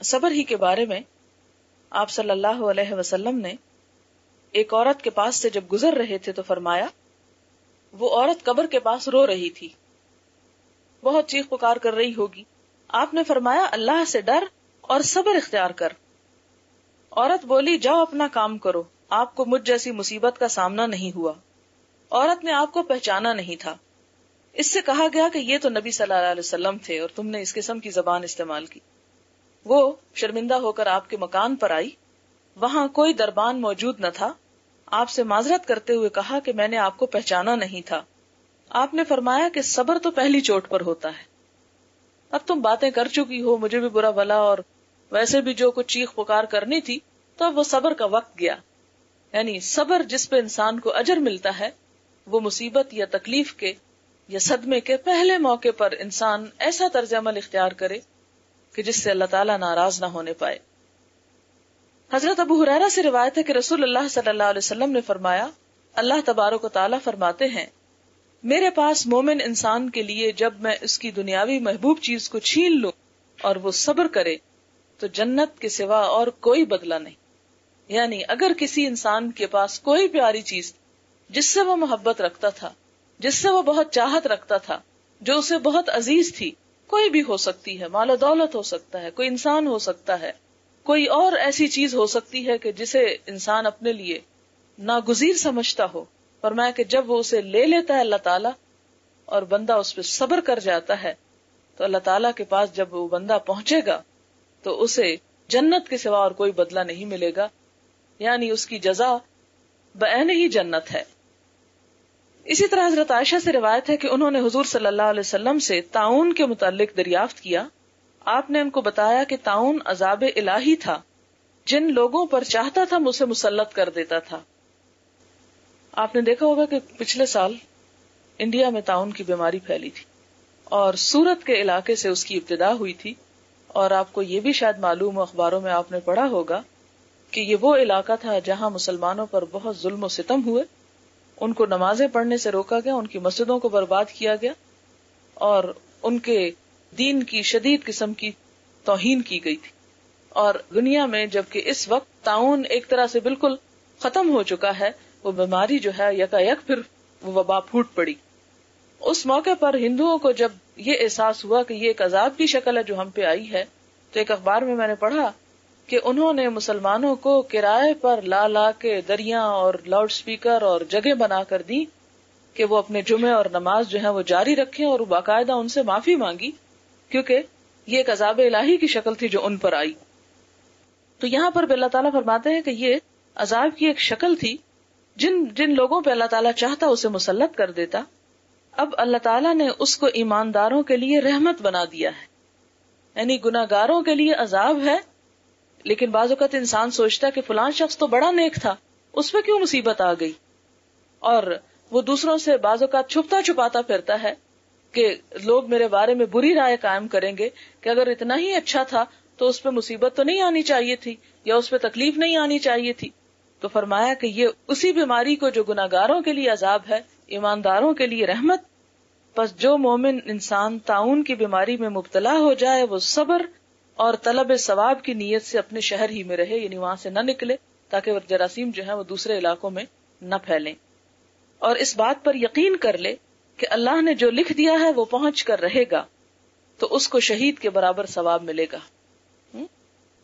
صبر ہی کے بارے میں آپ صلی اللہ علیہ وسلم نے ایک عورت کے پاس سے جب گزر رہے تھے تو فرمایا، وہ عورت قبر کے پاس رو رہی تھی، بہت چیخ پکار کر رہی ہوگی۔ آپ نے فرمایا، اللہ سے ڈر اور صبر اختیار کر۔ عورت بولی، جاؤ اپنا کام کرو، آپ کو مجھ جیسی مصیبت کا سامنا نہیں ہوا۔ عورت نے آپ کو پہچانا نہیں تھا۔ اس سے کہا گیا کہ یہ تو نبی صلی اللہ علیہ وسلم تھے اور تم نے اس قسم کی زبان استعمال کی۔ وہ شرمندہ ہو کر آپ کے مکان پر آئی، وہاں کوئی دربان موجود نہ تھا۔ آپ سے معذرت کرتے ہوئے کہا کہ میں نے آپ کو پہچانا نہیں تھا۔ آپ نے فرمایا کہ صبر تو پہلی چوٹ پر ہوتا ہے، اب تم باتیں کر چکی ہو، مجھے بھی برا بھلا اور ویسے بھی جو کچھ چیخ پکار کرنی تھی، تو اب وہ صبر کا وقت گیا۔ یعنی صبر جس پہ انسان کو اجر ملتا ہے، وہ مصیبت یا تکلیف کے یا صدمے کے پہلے موقع پر انسان ایسا طرز عمل اختیار کرے کہ جس سے اللہ تعالیٰ ناراض نہ ہونے پائے۔ حضرت ابو ہریرہ سے روایت ہے کہ رسول اللہ صلی اللہ علیہ وسلم نے فرمایا، اللہ تبارک و تعالیٰ فرماتے ہیں، میرے پاس مومن انسان کے لیے جب میں اس کی دنیاوی محبوب چیز کو چھین لوں اور وہ صبر کرے تو جنت کے سوا اور کوئی بدلہ نہیں۔ یعنی اگر کسی انسان کے پاس کوئی پیاری چیز جس سے وہ محبت رکھتا تھا، جس سے وہ بہت چاہت رکھتا تھا، جو اسے بہت عزیز تھی، کوئی بھی ہو سکتی ہے، مال و دولت ہو سکتا ہے، کوئی انسان ہو سکتا ہے، کوئی اور ایسی چیز ہو سکتی ہے کہ جسے انسان اپنے لیے ناگزیر سمجھتا ہو، فرمایا کہ جب وہ اسے لے لیتا ہے اللہ تعالیٰ اور بندہ اس پہ صبر کر جاتا ہے تو اللہ تعالیٰ کے پاس جب وہ بندہ پہنچے گا تو اسے جنت کے سوا اور کوئی بدلہ نہیں ملے گا، یعنی اس کی جزا بعین ہی جنت ہے۔ اسی طرح حضرت عائشہ سے روایت ہے کہ انہوں نے حضور صلی اللہ علیہ وسلم سے طاعون کے متعلق دریافت کیا۔ آپ نے ان کو بتایا کہ طاعون عذاب الہی تھا، جن لوگوں پر چاہتا تھا اسے مسلط کر دیتا تھا۔ آپ نے دیکھا ہوگا کہ پچھلے سال انڈیا میں طاعون کی بیماری پھیلی تھی اور سورت کے علاقے سے اس کی ابتدا ہوئی تھی، اور آپ کو یہ بھی شاید معلوم ہو، اخباروں میں آپ نے پڑھا ہوگا کہ یہ وہ علاقہ تھا جہاں مسلمانوں پر بہت ظلم و ستم ہوئے، ان کو نمازیں پڑھنے سے روکا گیا، ان کی مسجدوں کو برباد کیا گیا اور ان کے دین کی شدید قسم کی توہین کی گئی تھی۔ اور دنیا میں جبکہ اس وقت طاعون ایک طرح سے بالکل ختم ہو چکا ہے، وہ بیماری جو ہے یکا یک پھر وہ وبا پھوٹ پڑی۔ اس موقع پر ہندوؤں کو جب یہ احساس ہوا کہ یہ ایک عذاب کی شکل ہے جو ہم پہ آئی ہے، تو ایک اخبار میں نے پڑھا کہ انہوں نے مسلمانوں کو کرائے پر لا لا کے دریاں اور لاؤڈ سپیکر اور جگہ بنا کر دی کہ وہ اپنے جمعے اور نماز جو ہے وہ جاری رکھیں، اور باقاعدہ ان سے معافی مانگی، کیونکہ یہ ایک عذاب الہی کی شکل تھی جو ان پر آئی۔ تو یہاں پر بھی اللہ تعالیٰ فرماتے ہیں کہ یہ عذاب کی ایک شکل تھی، جن لوگوں پہ اللہ تعالیٰ چاہتا اسے مسلط کر دیتا۔ اب اللہ تعالیٰ نے اس کو ایمانداروں کے لیے رحمت بنا دیا ہے، یعنی گناہگاروں کے لیے عذاب ہے، لیکن بعض اوقات انسان سوچتا ہے کہ فلان شخص تو بڑا نیک تھا، اس پہ کیوں مصیبت آ گئی، اور وہ دوسروں سے بعض اوقات چھپتا چھپاتا پھرتا ہے کہ لوگ میرے بارے میں بری رائے قائم کریں گے کہ اگر اتنا ہی اچھا تھا تو اس پہ مصیبت تو نہیں آنی چاہیے تھی یا اس پہ تکلیف نہیں آنی چاہیے تھی۔ تو فرمایا کہ یہ اسی بیماری کو جو گناہگاروں کے لیے عذاب ہے، ایمانداروں کے لیے رحمت۔ پس جو مومن انسان طاعون کی بیماری میں مبتلا ہو جائے وہ صبر اور طلب ثواب کی نیت سے اپنے شہر ہی میں رہے، یعنی وہاں سے نہ نکلے تاکہ جراثیم جو ہے وہ دوسرے علاقوں میں نہ پھیلیں، اور اس بات پر یقین کر لے کہ اللہ نے جو لکھ دیا ہے وہ پہنچ کر رہے گا، تو اس کو شہید کے برابر ثواب ملے گا۔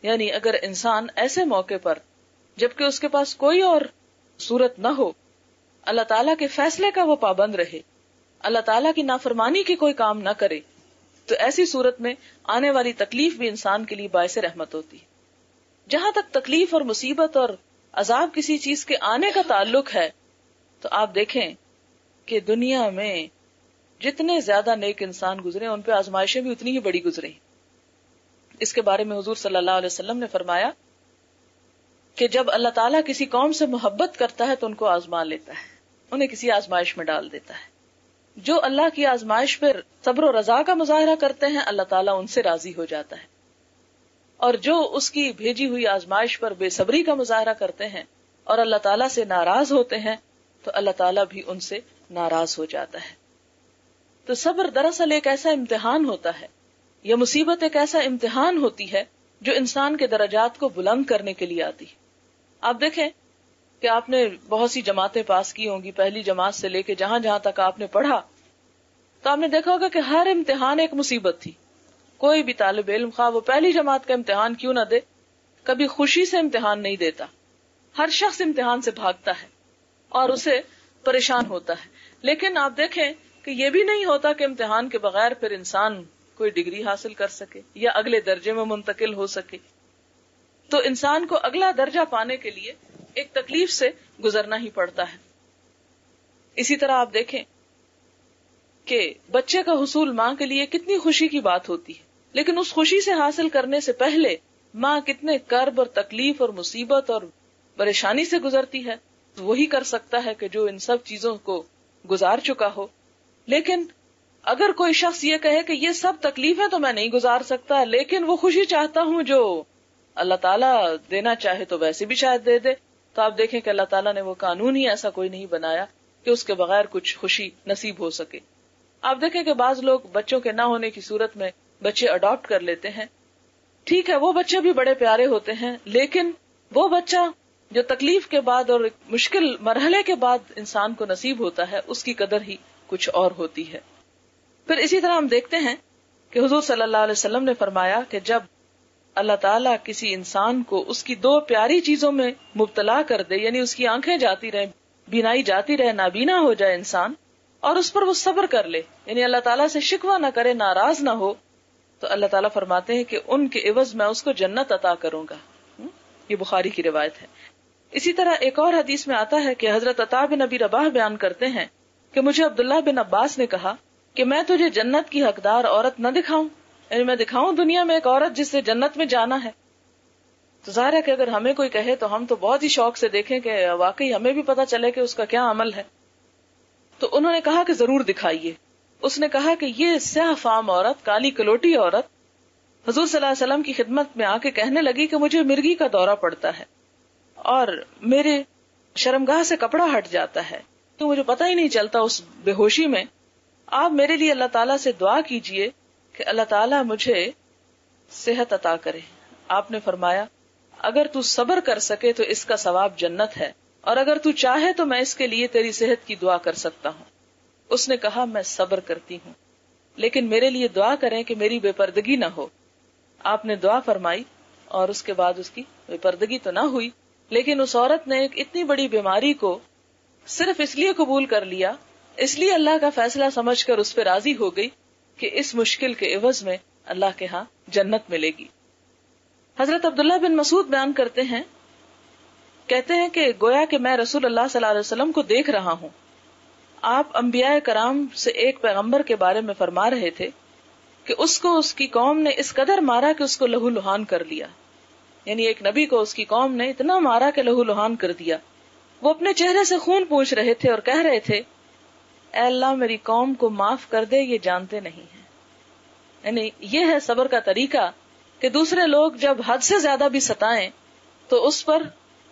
یعنی اگر انسان ایسے موقع پر جبکہ اس کے پاس کوئی اور صورت نہ ہو، اللہ تعالیٰ کے فیصلے کا وہ پابند رہے، اللہ تعالیٰ کی نافرمانی کی کوئی کام نہ کرے، تو ایسی صورت میں آنے والی تکلیف بھی انسان کے لیے باعث رحمت ہوتی ہے۔ جہاں تک تکلیف اور مصیبت اور عذاب کسی چیز کے آنے کا تعلق ہے، تو آپ دیکھیں کہ دنیا میں جتنے زیادہ نیک انسان گزرے ان پہ آزمائشیں بھی اتنی ہی بڑی گزریں۔ اس کے بارے میں حضور صلی اللہ علیہ وسلم نے فرمایا کہ جب اللہ تعالیٰ کسی قوم سے محبت کرتا ہے تو ان کو آزما لیتا ہے، انہیں کسی آزمائش میں ڈال دیتا ہے. جو اللہ کی آزمائش پر صبر و رضا کا مظاہرہ کرتے ہیں اللہ تعالیٰ ان سے راضی ہو جاتا ہے، اور جو اس کی بھیجی ہوئی آزمائش پر بے صبری کا مظاہرہ کرتے ہیں اور اللہ تعالیٰ سے ناراض ہوتے ہیں تو اللہ تعالیٰ بھی ان سے ناراض ہو جاتا ہے. تو صبر دراصل ایک ایسا امتحان ہوتا ہے، یہ مصیبت ایک ایسا امتحان ہوتی ہے جو انسان کے درجات کو بلند کرنے کے لیے آتی ہے. آپ دیکھیں کہ آپ نے بہت سی جماعتیں پاس کی ہوں گی، پہلی جماعت سے لے کے جہاں جہاں تک آپ نے پڑھا تو آپ نے دیکھا ہوگا کہ ہر امتحان ایک مصیبت تھی. کوئی بھی طالب علم خواہ وہ پہلی جماعت کا امتحان کیوں نہ دے، کبھی خوشی سے امتحان نہیں دیتا. ہر شخص امتحان سے بھاگتا ہے اور اسے پریشان ہوتا ہے. لیکن آپ دیکھیں کہ یہ بھی نہیں ہوتا کہ امتحان کے بغیر پھر انسان کوئی ڈگری حاصل کر سکے یا اگلے درجے میں منتقل ہو سکے. تو انسان کو اگلا درجہ پانے کے لیے ایک تکلیف سے گزرنا ہی پڑتا ہے. اسی طرح آپ دیکھیں کہ بچے کا حصول ماں کے لیے کتنی خوشی کی بات ہوتی ہے، لیکن اس خوشی سے حاصل کرنے سے پہلے ماں کتنے کرب اور تکلیف اور مصیبت اور پریشانی سے گزرتی ہے. وہی کر سکتا ہے کہ جو ان سب چیزوں کو گزار چکا ہو. لیکن اگر کوئی شخص یہ کہے کہ یہ سب تکلیفیں تو میں نہیں گزار سکتا لیکن وہ خوشی چاہتا ہوں جو اللہ تعالیٰ دینا چاہے تو ویسے بھی شاید دے دے، تو آپ دیکھیں کہ اللہ تعالیٰ نے وہ قانون ہی ایسا کوئی نہیں بنایا کہ اس کے بغیر کچھ خوشی نصیب ہو سکے. آپ دیکھیں کہ بعض لوگ بچوں کے نہ ہونے کی صورت میں بچے اڈاپٹ کر لیتے ہیں. ٹھیک ہے، وہ بچے بھی بڑے پیارے ہوتے ہیں، لیکن وہ بچہ جو تکلیف کے بعد اور مشکل مرحلے کے بعد انسان کو نصیب ہوتا ہے اس کی قدر ہی کچھ اور ہوتی ہے. پھر اسی طرح ہم دیکھتے ہیں کہ حضور صلی اللہ علیہ وسلم نے فرمایا کہ جب اللہ تعالیٰ کسی انسان کو اس کی دو پیاری چیزوں میں مبتلا کر دے، یعنی اس کی آنکھیں جاتی رہیں، بینائی جاتی رہے، نابینا ہو جائے انسان، اور اس پر وہ صبر کر لے، یعنی اللہ تعالیٰ سے شکوہ نہ کرے، ناراض نہ ہو، تو اللہ تعالیٰ فرماتے ہیں کہ ان کے عوض میں اس کو جنت عطا کروں گا. یہ بخاری کی روایت ہے. اسی طرح ایک اور حدیث میں آتا ہے کہ حضرت عطا بن ابی رباح بیان کرتے ہیں کہ مجھے عبداللہ بن عباس نے کہا کہ میں تجھے جنت کی حقدار عورت نہ دکھاؤں، یعنی میں دکھاؤں دنیا میں ایک عورت جس سے جنت میں جانا ہے. تو ظاہر ہے کہ اگر ہمیں کوئی کہے تو ہم تو بہت ہی شوق سے دیکھیں کہ واقعی ہمیں بھی پتا چلے کہ اس کا کیا عمل ہے. تو انہوں نے کہا کہ ضرور دکھائیے. اس نے کہا کہ یہ سیاہ فام عورت، کالی کلوٹی عورت حضور صلی اللہ علیہ وسلم کی خدمت میں آ کے کہنے لگی کہ مجھے مرگی کا دورہ پڑتا ہے اور میرے شرمگاہ سے کپڑا ہٹ جاتا ہے تو مجھے پتہ ہی نہیں چلتا اس بے ہوشی میں. آپ میرے لیے اللہ تعالیٰ سے دعا کیجئے کہ اللہ تعالیٰ مجھے صحت عطا کرے. آپ نے فرمایا اگر تو صبر کر سکے تو اس کا ثواب جنت ہے، اور اگر تو چاہے تو میں اس کے لیے تیری صحت کی دعا کر سکتا ہوں. اس نے کہا میں صبر کرتی ہوں، لیکن میرے لیے دعا کریں کہ میری بے پردگی نہ ہو. آپ نے دعا فرمائی اور اس کے بعد اس کی بے پردگی تو نہ ہوئی، لیکن اس عورت نے ایک اتنی بڑی بیماری کو صرف اس لیے قبول کر لیا، اس لیے اللہ کا فیصلہ سمجھ کر اس پہ راضی ہو گئی کہ اس مشکل کے عوض میں اللہ کے ہاں جنت ملے گی. حضرت عبداللہ بن مسعود بیان کرتے ہیں، کہتے ہیں کہ گویا کہ میں رسول اللہ صلی اللہ علیہ وسلم کو دیکھ رہا ہوں. آپ انبیاء کرام سے ایک پیغمبر کے بارے میں فرما رہے تھے کہ اس کو اس کی قوم نے اس قدر مارا کہ اس کو لہو لہان کر لیا. یعنی ایک نبی کو اس کی قوم نے اتنا مارا کہ لہو لہان کر دیا. وہ اپنے چہرے سے خون پوچھ رہے تھے اور کہہ رہے تھے اے اللہ میری قوم کو معاف کر دے، یہ جانتے نہیں ہیں. یعنی یہ ہے صبر کا طریقہ کہ دوسرے لوگ جب حد سے زیادہ بھی ستائیں تو اس پر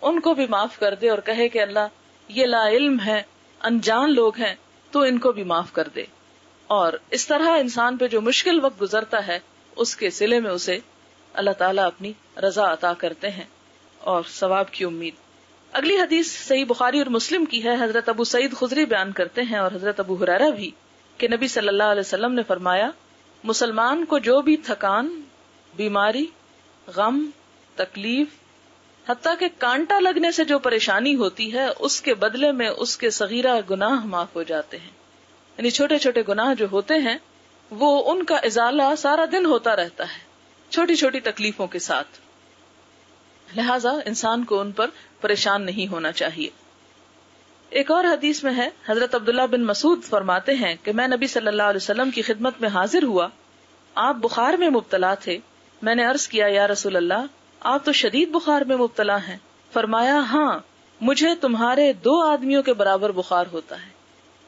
ان کو بھی معاف کر دے اور کہے کہ اللہ یہ لا علم ہے، انجان لوگ ہیں، تو ان کو بھی معاف کر دے. اور اس طرح انسان پہ جو مشکل وقت گزرتا ہے اس کے صلے میں اسے اللہ تعالیٰ اپنی رضا عطا کرتے ہیں اور ثواب کی امید. اگلی حدیث صحیح بخاری اور مسلم کی ہے. حضرت ابو سعید خدری بیان کرتے ہیں اور حضرت ابو ہریرہ بھی کہ نبی صلی اللہ علیہ وسلم نے فرمایا مسلمان کو جو بھی تھکان، بیماری، غم، تکلیف، حتیٰ کہ کانٹا لگنے سے جو پریشانی ہوتی ہے اس کے بدلے میں اس کے صغیرہ گناہ معاف ہو جاتے ہیں. یعنی چھوٹے چھوٹے گناہ جو ہوتے ہیں وہ ان کا ازالہ سارا دن ہوتا رہتا ہے چھوٹی چھوٹی تکلیفوں کے ساتھ. لہذا انسان کو ان پر پریشان نہیں ہونا چاہیے. ایک اور حدیث میں ہے حضرت عبداللہ بن مسعود فرماتے ہیں کہ میں نبی صلی اللہ علیہ وسلم کی خدمت میں حاضر ہوا. آپ بخار میں مبتلا تھے میں نے عرض کیا یا رسول اللہ آپ تو شدید بخار میں مبتلا ہیں. فرمایا ہاں مجھے تمہارے 2 آدمیوں کے برابر بخار ہوتا ہے،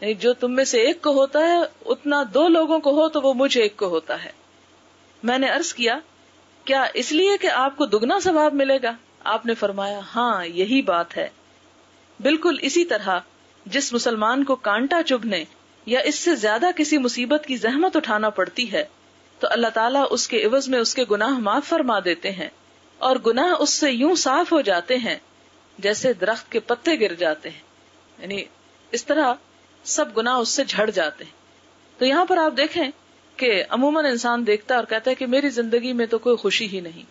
یعنی جو تم میں سے ایک کو ہوتا ہے اتنا 2 لوگوں کو ہو تو وہ مجھے ایک کو ہوتا ہے. میں نے عرض کیا کیا اس لیے کہ آپ کو دگنا ثواب ملے گا؟ آپ نے فرمایا ہاں یہی بات ہے. بالکل اسی طرح جس مسلمان کو کانٹا چبھنے یا اس سے زیادہ کسی مصیبت کی زحمت اٹھانا پڑتی ہے تو اللہ تعالیٰ اس کے عوض میں اس کے گناہ معاف فرما دیتے ہیں، اور گناہ اس سے یوں صاف ہو جاتے ہیں جیسے درخت کے پتے گر جاتے ہیں، یعنی اس طرح سب گناہ اس سے جھڑ جاتے ہیں. تو یہاں پر آپ دیکھیں کہ عموماً انسان دیکھتا ہے اور کہتا ہے کہ میری زندگی میں تو کوئی خوشی ہی نہیں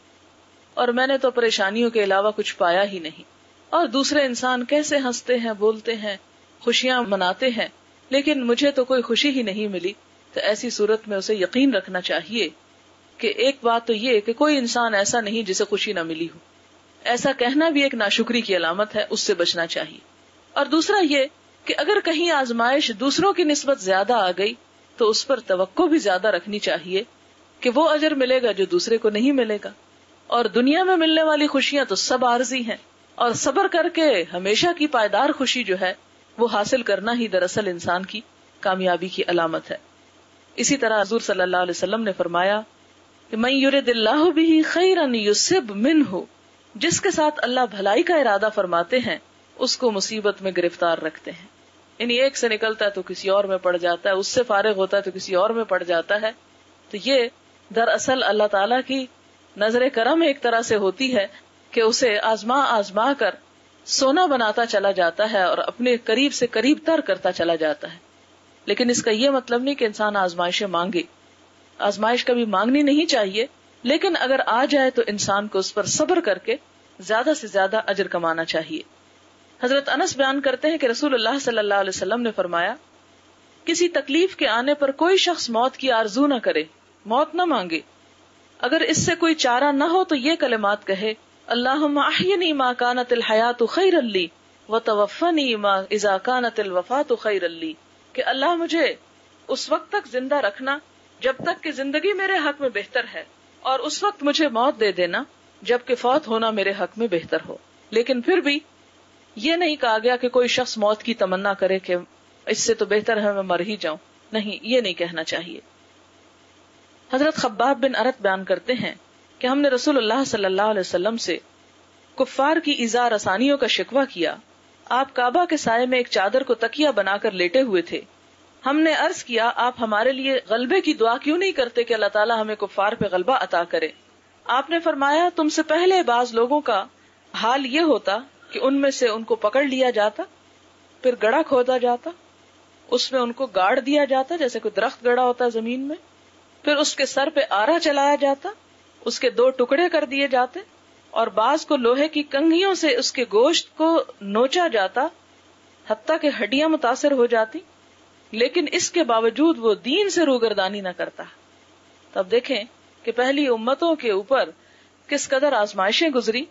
اور میں نے تو پریشانیوں کے علاوہ کچھ پایا ہی نہیں، اور دوسرے انسان کیسے ہنستے ہیں، بولتے ہیں، خوشیاں مناتے ہیں، لیکن مجھے تو کوئی خوشی ہی نہیں ملی. تو ایسی صورت میں اسے یقین رکھنا چاہیے کہ ایک بات تو یہ کہ کوئی انسان ایسا نہیں جسے خوشی نہ ملی ہو. ایسا کہنا بھی ایک ناشکری کی علامت ہے، اس سے بچنا چاہیے. اور دوسرا یہ کہ اگر کہیں آزمائش دوسروں کی نسبت زیادہ آ گئی تو اس پر توقع بھی زیادہ رکھنی چاہیے کہ وہ اجر ملے گا جو دوسرے کو نہیں ملے گا. اور دنیا میں ملنے والی خوشیاں تو سب عارضی ہیں، اور صبر کر کے ہمیشہ کی پائیدار خوشی جو ہے وہ حاصل کرنا ہی دراصل انسان کی کامیابی کی علامت ہے. اسی طرح حضور صلی اللہ علیہ وسلم نے فرمایا کہ من یرد اللہ بہ خیرا یصب منہ، جس کے ساتھ اللہ بھلائی کا ارادہ فرماتے ہیں اس کو مصیبت میں گرفتار رکھتے ہیں. یعنی ایک سے نکلتا ہے تو کسی اور میں پڑ جاتا ہے، اس سے فارغ ہوتا ہے تو کسی اور میں پڑ جاتا ہے. تو یہ دراصل اللہ تعالیٰ کی نظر کرم ایک طرح سے ہوتی ہے کہ اسے آزما آزما کر سونا بناتا چلا جاتا ہے اور اپنے قریب سے قریب تر کرتا چلا جاتا ہے. لیکن اس کا یہ مطلب نہیں کہ انسان آزمائشیں مانگے، آزمائش کبھی مانگنی نہیں چاہیے، لیکن اگر آ جائے تو انسان کو اس پر صبر کر کے زیادہ سے زیادہ اجر کمانا چاہیے. حضرت انس بیان کرتے ہیں کہ رسول اللہ صلی اللہ علیہ وسلم نے فرمایا کسی تکلیف کے آنے پر کوئی شخص موت کی آرزو نہ کرے، موت نہ مانگے. اگر اس سے کوئی چارہ نہ ہو تو یہ کلمات کہے اللہم احینی ما کانت الحیات خیرا لی وتوفنی ما اذا کانت الوفات خیرا لی، کہ اللہ مجھے اس وقت تک زندہ رکھنا جب تک کہ زندگی میرے حق میں بہتر ہے، اور اس وقت مجھے موت دے دینا جب کہ فوت ہونا میرے حق میں بہتر ہو. لیکن پھر بھی یہ نہیں کہا گیا کہ کوئی شخص موت کی تمنا کرے کہ اس سے تو بہتر ہے میں مر ہی جاؤں. نہیں، یہ نہیں کہنا چاہیے. حضرت خباب بن ارت بیان کرتے ہیں کہ ہم نے رسول اللہ صلی اللہ علیہ وسلم سے کفار کی ایذا رسانیوں کا شکوہ کیا. آپ کعبہ کے سائے میں ایک چادر کو تکیہ بنا کر لیٹے ہوئے تھے. ہم نے عرض کیا آپ ہمارے لیے غلبے کی دعا کیوں نہیں کرتے کہ اللہ تعالیٰ ہمیں کفار پہ غلبہ عطا کرے. آپ نے فرمایا تم سے پہلے بعض لوگوں کا حال یہ ہوتا کہ ان میں سے ان کو پکڑ لیا جاتا، پھر گڑھا کھودا جاتا، اس میں ان کو گاڑ دیا جاتا جیسے کوئی درخت گڑا ہوتا زمین میں، پھر اس کے سر پہ آرا چلایا جاتا، اس کے 2 ٹکڑے کر دیے جاتے، اور بعض کو لوہے کی کنگھیوں سے اس کے گوشت کو نوچا جاتا حتیٰ کہ ہڈیاں متاثر ہو جاتی، لیکن اس کے باوجود وہ دین سے روگردانی نہ کرتا. تب دیکھیں کہ پہلی امتوں کے اوپر کس قدر آزمائشیں گزری.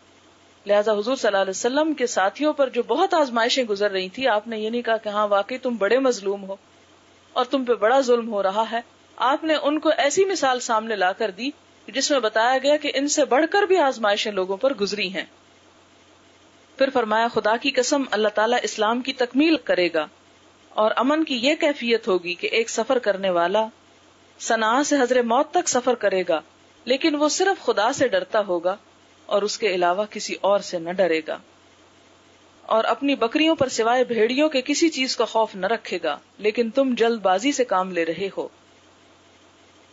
لہذا حضور صلی اللہ علیہ وسلم کے ساتھیوں پر جو بہت آزمائشیں گزر رہی تھی، آپ نے یہ نہیں کہا کہ ہاں واقعی تم بڑے مظلوم ہو اور تم پہ بڑا ظلم ہو رہا ہے. آپ نے ان کو ایسی مثال سامنے لا کر دی جس میں بتایا گیا کہ ان سے بڑھ کر بھی آزمائشیں لوگوں پر گزری ہیں. پھر فرمایا خدا کی قسم اللہ تعالیٰ اسلام کی تکمیل کرے گا اور امن کی یہ کیفیت ہوگی کہ ایک سفر کرنے والا صنعاء سے حضر موت تک سفر کرے گا، لیکن وہ صرف خدا سے ڈرتا ہوگا اور اس کے علاوہ کسی اور سے نہ ڈرے گا، اور اپنی بکریوں پر سوائے بھیڑیوں کے کسی چیز کا خوف نہ رکھے گا، لیکن تم جلد بازی سے کام لے رہے ہو.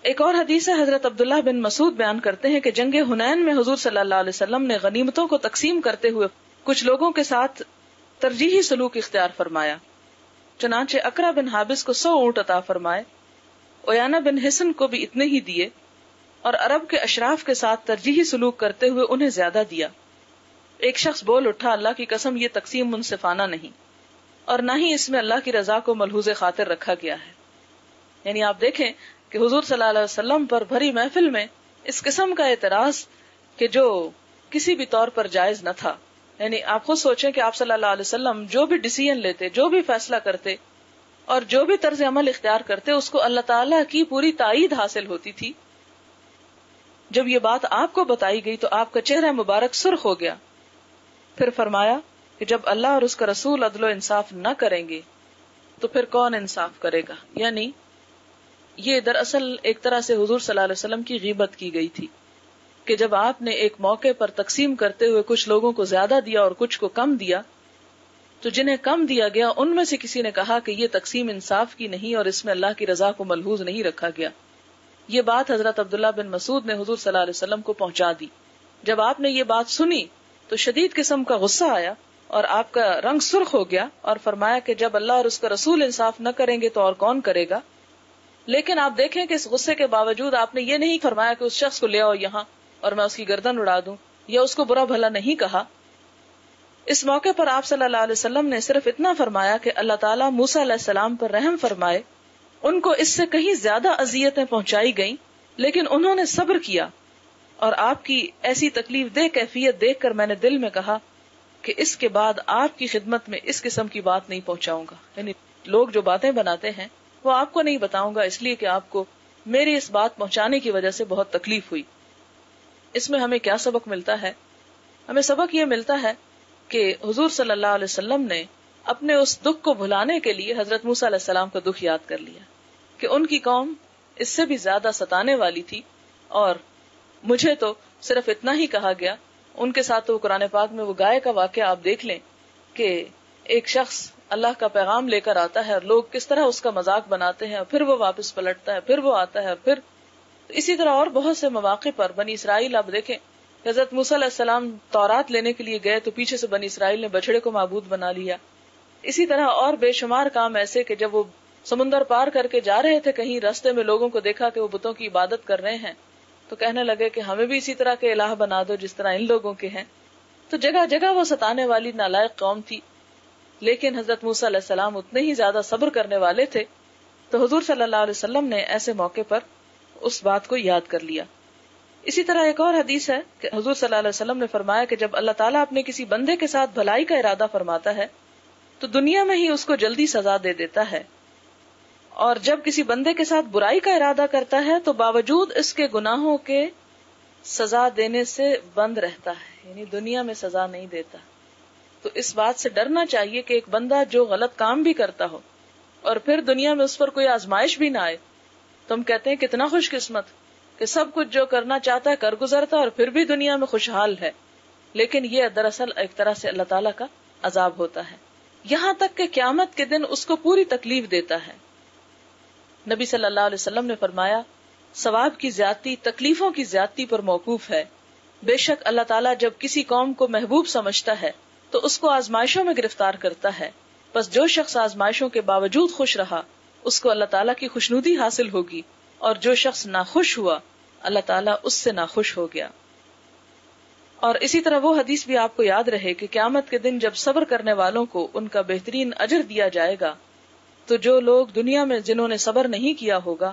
ایک اور حدیث ہے، حضرت عبداللہ بن مسعود بیان کرتے ہیں کہ جنگ حنین میں حضور صلی اللہ علیہ وسلم نے غنیمتوں کو تقسیم کرتے ہوئے کچھ لوگوں کے ساتھ ترجیحی سلوک اختیار فرمایا. چنانچہ اقرا بن حابس کو 100 اونٹ عطا فرمائے، اویانا بن حسن کو بھی اتنے ہی دیے، اور عرب کے اشراف کے ساتھ ترجیحی سلوک کرتے ہوئے انہیں زیادہ دیا. ایک شخص بول اٹھا اللہ کی قسم یہ تقسیم منصفانہ نہیں، اور نہ ہی اس میں اللہ کی رضا کو ملحوظ خاطر رکھا گیا ہے. یعنی آپ دیکھیں کہ حضور صلی اللہ علیہ وسلم پر بھری محفل میں اس قسم کا اعتراض کہ جو کسی بھی طور پر جائز نہ تھا. یعنی آپ خود سوچیں کہ آپ صلی اللہ علیہ وسلم جو بھی ڈیسیژن لیتے، جو بھی فیصلہ کرتے اور جو بھی طرز عمل اختیار کرتے، اس کو اللہ تعالیٰ کی پوری تائید حاصل ہوتی تھی. جب یہ بات آپ کو بتائی گئی تو آپ کا چہرہ مبارک سرخ ہو گیا. پھر فرمایا کہ جب اللہ اور اس کا رسول عدل و انصاف نہ کریں گے تو پھر کون انصاف کرے گا. یعنی یہ دراصل ایک طرح سے حضور صلی اللہ علیہ وسلم کی غیبت کی گئی تھی کہ جب آپ نے ایک موقع پر تقسیم کرتے ہوئے کچھ لوگوں کو زیادہ دیا اور کچھ کو کم دیا تو جنہیں کم دیا گیا ان میں سے کسی نے کہا کہ یہ تقسیم انصاف کی نہیں اور اس میں اللہ کی رضا کو ملحوظ نہیں رکھا گیا. یہ بات حضرت عبداللہ بن مسعود نے حضور صلی اللہ علیہ وسلم کو پہنچا دی. جب آپ نے یہ بات سنی تو شدید قسم کا غصہ آیا اور آپ کا رنگ سرخ ہو گیا اور فرمایا کہ جب اللہ اور اس کا رسول انصاف نہ کریں گے تو اور کون کرے گا. لیکن آپ دیکھیں کہ اس غصے کے باوجود آپ نے یہ نہیں فرمایا کہ اس شخص کو لے آؤ یہاں اور میں اس کی گردن اڑا دوں, یا اس کو برا بھلا نہیں کہا. اس موقع پر آپ صلی اللہ علیہ وسلم نے صرف اتنا فرمایا کہ اللہ تعالیٰ موسیٰ علیہ السلام پر رحم فرمائے, ان کو اس سے کہیں زیادہ اذیتیں پہنچائی گئیں لیکن انہوں نے صبر کیا, اور آپ کی ایسی تکلیف دہ کیفیت دیکھ کر میں نے دل میں کہا کہ اس کے بعد آپ کی خدمت میں اس قسم کی بات نہیں پہنچاؤں گا. یعنی لوگ جو باتیں بناتے ہیں وہ آپ کو نہیں بتاؤں گا, اس لیے کہ آپ کو میری اس بات پہنچانے کی وجہ سے بہت تکلیف ہوئی. اس میں ہمیں کیا سبق ملتا ہے؟ ہمیں سبق یہ ملتا ہے کہ حضور صلی اللہ علیہ وسلم نے اپنے اس دکھ کو بھلانے کے لیے حضرت موسیٰ علیہ السلام کا دکھ یاد کر لیا کہ ان کی قوم اس سے بھی زیادہ ستانے والی تھی, اور مجھے تو صرف اتنا ہی کہا گیا. ان کے ساتھ تو قرآن پاک میں وہ گائے کا واقعہ آپ دیکھ لیں کہ ایک شخص اللہ کا پیغام لے کر آتا ہے اور لوگ کس طرح اس کا مذاق بناتے ہیں, پھر وہ واپس پلٹتا ہے, پھر وہ آتا ہے, پھر اسی طرح اور بہت سے مواقع پر بنی اسرائیل آپ دیکھیں, حضرت موسیٰ علیہ السلام تورات لینے کے لیے گئے تو پیچھے سے بنی اسرائیل نے بچڑے کو معبود بنا لیا. اسی طرح اور بے شمار کام ایسے کہ جب وہ سمندر پار کر کے جا رہے تھے, کہیں راستے میں لوگوں کو دیکھا کہ وہ بتوں کی عبادت کر رہے ہیں تو کہنے لگے کہ ہمیں بھی اسی طرح کے الہ بنا دو جس طرح ان لوگوں کے ہیں. تو جگہ جگہ وہ ستانے والی نالائق قوم تھی, لیکن حضرت موسیٰ علیہ السلام اتنے ہی زیادہ صبر کرنے والے تھے. تو حضور صلی اللہ علیہ وسلم نے ایسے موقع پر اس بات کو یاد کر لیا. اسی طرح ایک اور حدیث ہے کہ حضور صلی اللہ علیہ وسلم نے فرمایا کہ جب اللہ تعالیٰ اپنے کسی بندے کے ساتھ بھلائی کا ارادہ فرماتا ہے تو دنیا میں ہی اس کو جلدی سزا دے دیتا ہے, اور جب کسی بندے کے ساتھ برائی کا ارادہ کرتا ہے تو باوجود اس کے گناہوں کے سزا دینے سے بند رہتا ہے, یعنی دنیا میں سزا نہیں دیتا. تو اس بات سے ڈرنا چاہیے کہ ایک بندہ جو غلط کام بھی کرتا ہو اور پھر دنیا میں اس پر کوئی آزمائش بھی نہ آئے تو ہم کہتے ہیں کتنا خوش قسمت کہ سب کچھ جو کرنا چاہتا ہے کر گزرتا اور پھر بھی دنیا میں خوشحال ہے. لیکن یہ دراصل ایک طرح سے اللہ تعالیٰ کا عذاب ہوتا ہے, یہاں تک کہ قیامت کے دن اس کو پوری تکلیف دیتا ہے. نبی صلی اللہ علیہ وسلم نے فرمایا ثواب کی زیادتی تکلیفوں کی زیادتی پر موقوف ہے. بے شک اللہ تعالیٰ جب کسی قوم کو محبوب سمجھتا ہے تو اس کو آزمائشوں میں گرفتار کرتا ہے, بس جو شخص آزمائشوں کے باوجود خوش رہا اس کو اللہ تعالیٰ کی خوشنودی حاصل ہوگی, اور جو شخص ناخوش ہوا اللہ تعالیٰ اس سے ناخوش ہو گیا. اور اسی طرح وہ حدیث بھی آپ کو یاد رہے کہ قیامت کے دن جب صبر کرنے والوں کو ان کا بہترین اجر دیا جائے گا تو جو لوگ دنیا میں جنہوں نے صبر نہیں کیا ہوگا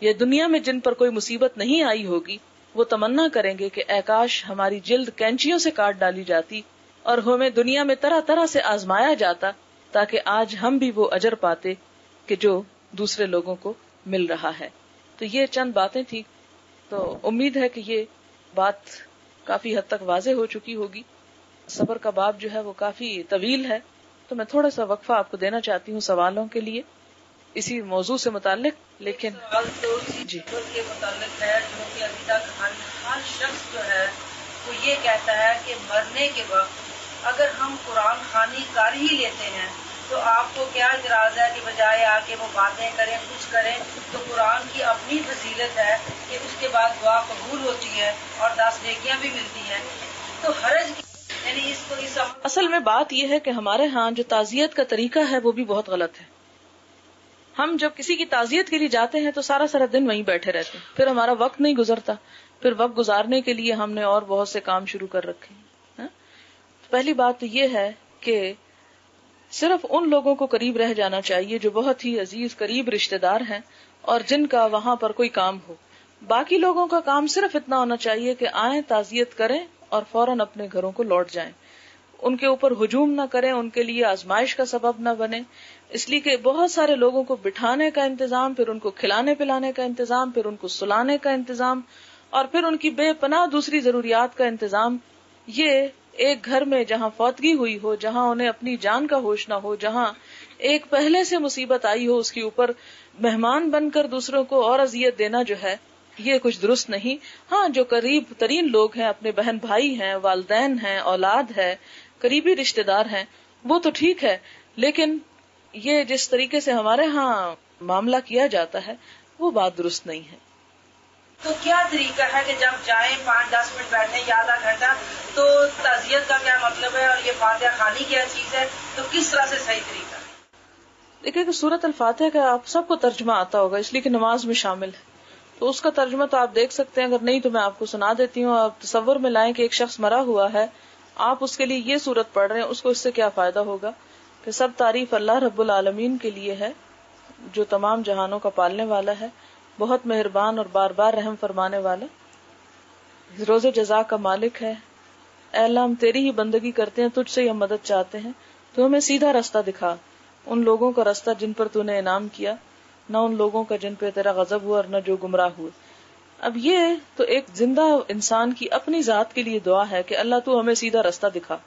یا دنیا میں جن پر کوئی مصیبت نہیں آئی ہوگی وہ تمنا کریں گے کہ اے کاش ہماری جلد کینچیوں سے کاٹ ڈالی جاتی اور ہمیں دنیا میں طرح طرح سے آزمایا جاتا تاکہ آج ہم بھی وہ اجر پاتے کہ جو دوسرے لوگوں کو مل رہا ہے. تو یہ چند باتیں تھی, تو امید ہے کہ یہ بات کافی حد تک واضح ہو چکی ہوگی. صبر کا باب جو ہے وہ کافی طویل ہے, تو میں تھوڑا سا وقفہ آپ کو دینا چاہتی ہوں سوالوں کے لیے اسی موضوع سے متعلق. لیکن جی کے متعلق ہے جو کہ ابھی تک ہر شخص جو ہے وہ یہ کہتا ہے کہ مرنے کے وقت اگر ہم قرآن خوانی کر ہی لیتے ہیں تو آپ کو کیا اعتراض ہے کہ بجائے آ کے وہ باتیں کریں کچھ کریں, تو قرآن کی اپنی فضیلت ہے کہ اس کے بعد دعا قبول ہوتی ہے اور 10 نیکیاں بھی ملتی ہیں, تو حرج یعنی اس کو اصل میں بات یہ ہے کہ ہمارے ہاں جو تعزیت کا طریقہ ہے وہ بھی بہت غلط ہے. ہم جب کسی کی تعزیت کے لیے جاتے ہیں تو سارا دن وہیں بیٹھے رہتے ہیں, پھر ہمارا وقت نہیں گزرتا, پھر وقت گزارنے کے لیے ہم نے اور بہت سے کام شروع کر رکھے ہیں. پہلی بات تو یہ ہے کہ صرف ان لوگوں کو قریب رہ جانا چاہیے جو بہت ہی عزیز قریب رشتہ دار ہیں اور جن کا وہاں پر کوئی کام ہو. باقی لوگوں کا کام صرف اتنا ہونا چاہیے کہ آئیں تعزیت کریں اور فوراً اپنے گھروں کو لوٹ جائیں. ان کے اوپر ہجوم نہ کریں, ان کے لیے آزمائش کا سبب نہ بنے, اس لیے کہ بہت سارے لوگوں کو بٹھانے کا انتظام, پھر ان کو کھلانے پلانے کا انتظام, پھر ان کو سلانے کا انتظام, اور پھر ان کی بے پناہ دوسری ضروریات کا انتظام. یہ ایک گھر میں جہاں فوتگی ہوئی ہو، جہاں انہیں اپنی جان کا ہوش نہ ہو، جہاں ایک پہلے سے مصیبت آئی ہو، اس کے اوپر مہمان بن کر دوسروں کو اور اذیت دینا جو ہے یہ کچھ درست نہیں. ہاں جو قریب ترین لوگ ہیں، اپنے بہن بھائی ہیں، والدین ہیں، اولاد ہے، قریبی رشتہ دار ہیں، وہ تو ٹھیک ہے، لیکن یہ جس طریقے سے ہمارے ہاں معاملہ کیا جاتا ہے وہ بات درست نہیں ہے. تو کیا طریقہ ہے کہ جب جائیں 5-10 منٹ بیٹھیں یا آدھا گھنٹہ، تو تعزیت کا کیا مطلب ہے اور یہ فاتحہ خوانی کیا چیز ہے، تو کس طرح سے صحیح طریقہ ہے؟ دیکھیں کہ سورۃ الفاتحہ کا آپ سب کو ترجمہ آتا ہوگا، اس لیے کہ نماز میں شامل ہے، تو اس کا ترجمہ تو آپ دیکھ سکتے ہیں. اگر نہیں تو میں آپ کو سنا دیتی ہوں. آپ تصور میں لائیں کہ ایک شخص مرا ہوا ہے، آپ اس کے لیے یہ سورت پڑھ رہے ہیں، اس کو اس سے کیا فائدہ ہوگا کہ سب تعریف اللہ رب العالمین کے لیے ہے جو تمام جہانوں کا پالنے والا ہے، بہت مہربان اور بار بار رحم فرمانے والا، روز جزا کا مالک ہے. اے اللہ ہم تیری ہی بندگی کرتے ہیں، تجھ سے ہی ہم مدد چاہتے ہیں، تو ہمیں سیدھا راستہ دکھا، ان لوگوں کا راستہ جن پر تو نے انعام کیا، نہ ان لوگوں کا جن پہ تیرا غضب ہوا اور نہ جو گمراہ ہوئے. اب یہ تو ایک زندہ انسان کی اپنی ذات کے لیے دعا ہے کہ اللہ تو ہمیں سیدھا راستہ دکھا.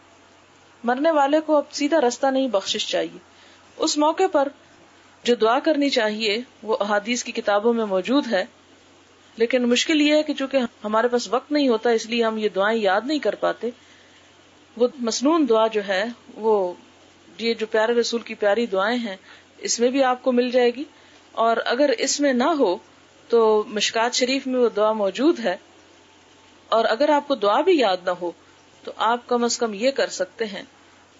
مرنے والے کو اب سیدھا راستہ نہیں، بخشش چاہیے. اس موقع پر جو دعا کرنی چاہیے وہ احادیث کی کتابوں میں موجود ہے، لیکن مشکل یہ ہے کہ چونکہ ہمارے پاس وقت نہیں ہوتا اس لیے ہم یہ دعائیں یاد نہیں کر پاتے. وہ مسنون دعا جو ہے، وہ یہ جو پیارے رسول کی پیاری دعائیں ہیں اس میں بھی آپ کو مل جائے گی، اور اگر اس میں نہ ہو تو مشکات شریف میں وہ دعا موجود ہے. اور اگر آپ کو دعا بھی یاد نہ ہو تو آپ کم از کم یہ کر سکتے ہیں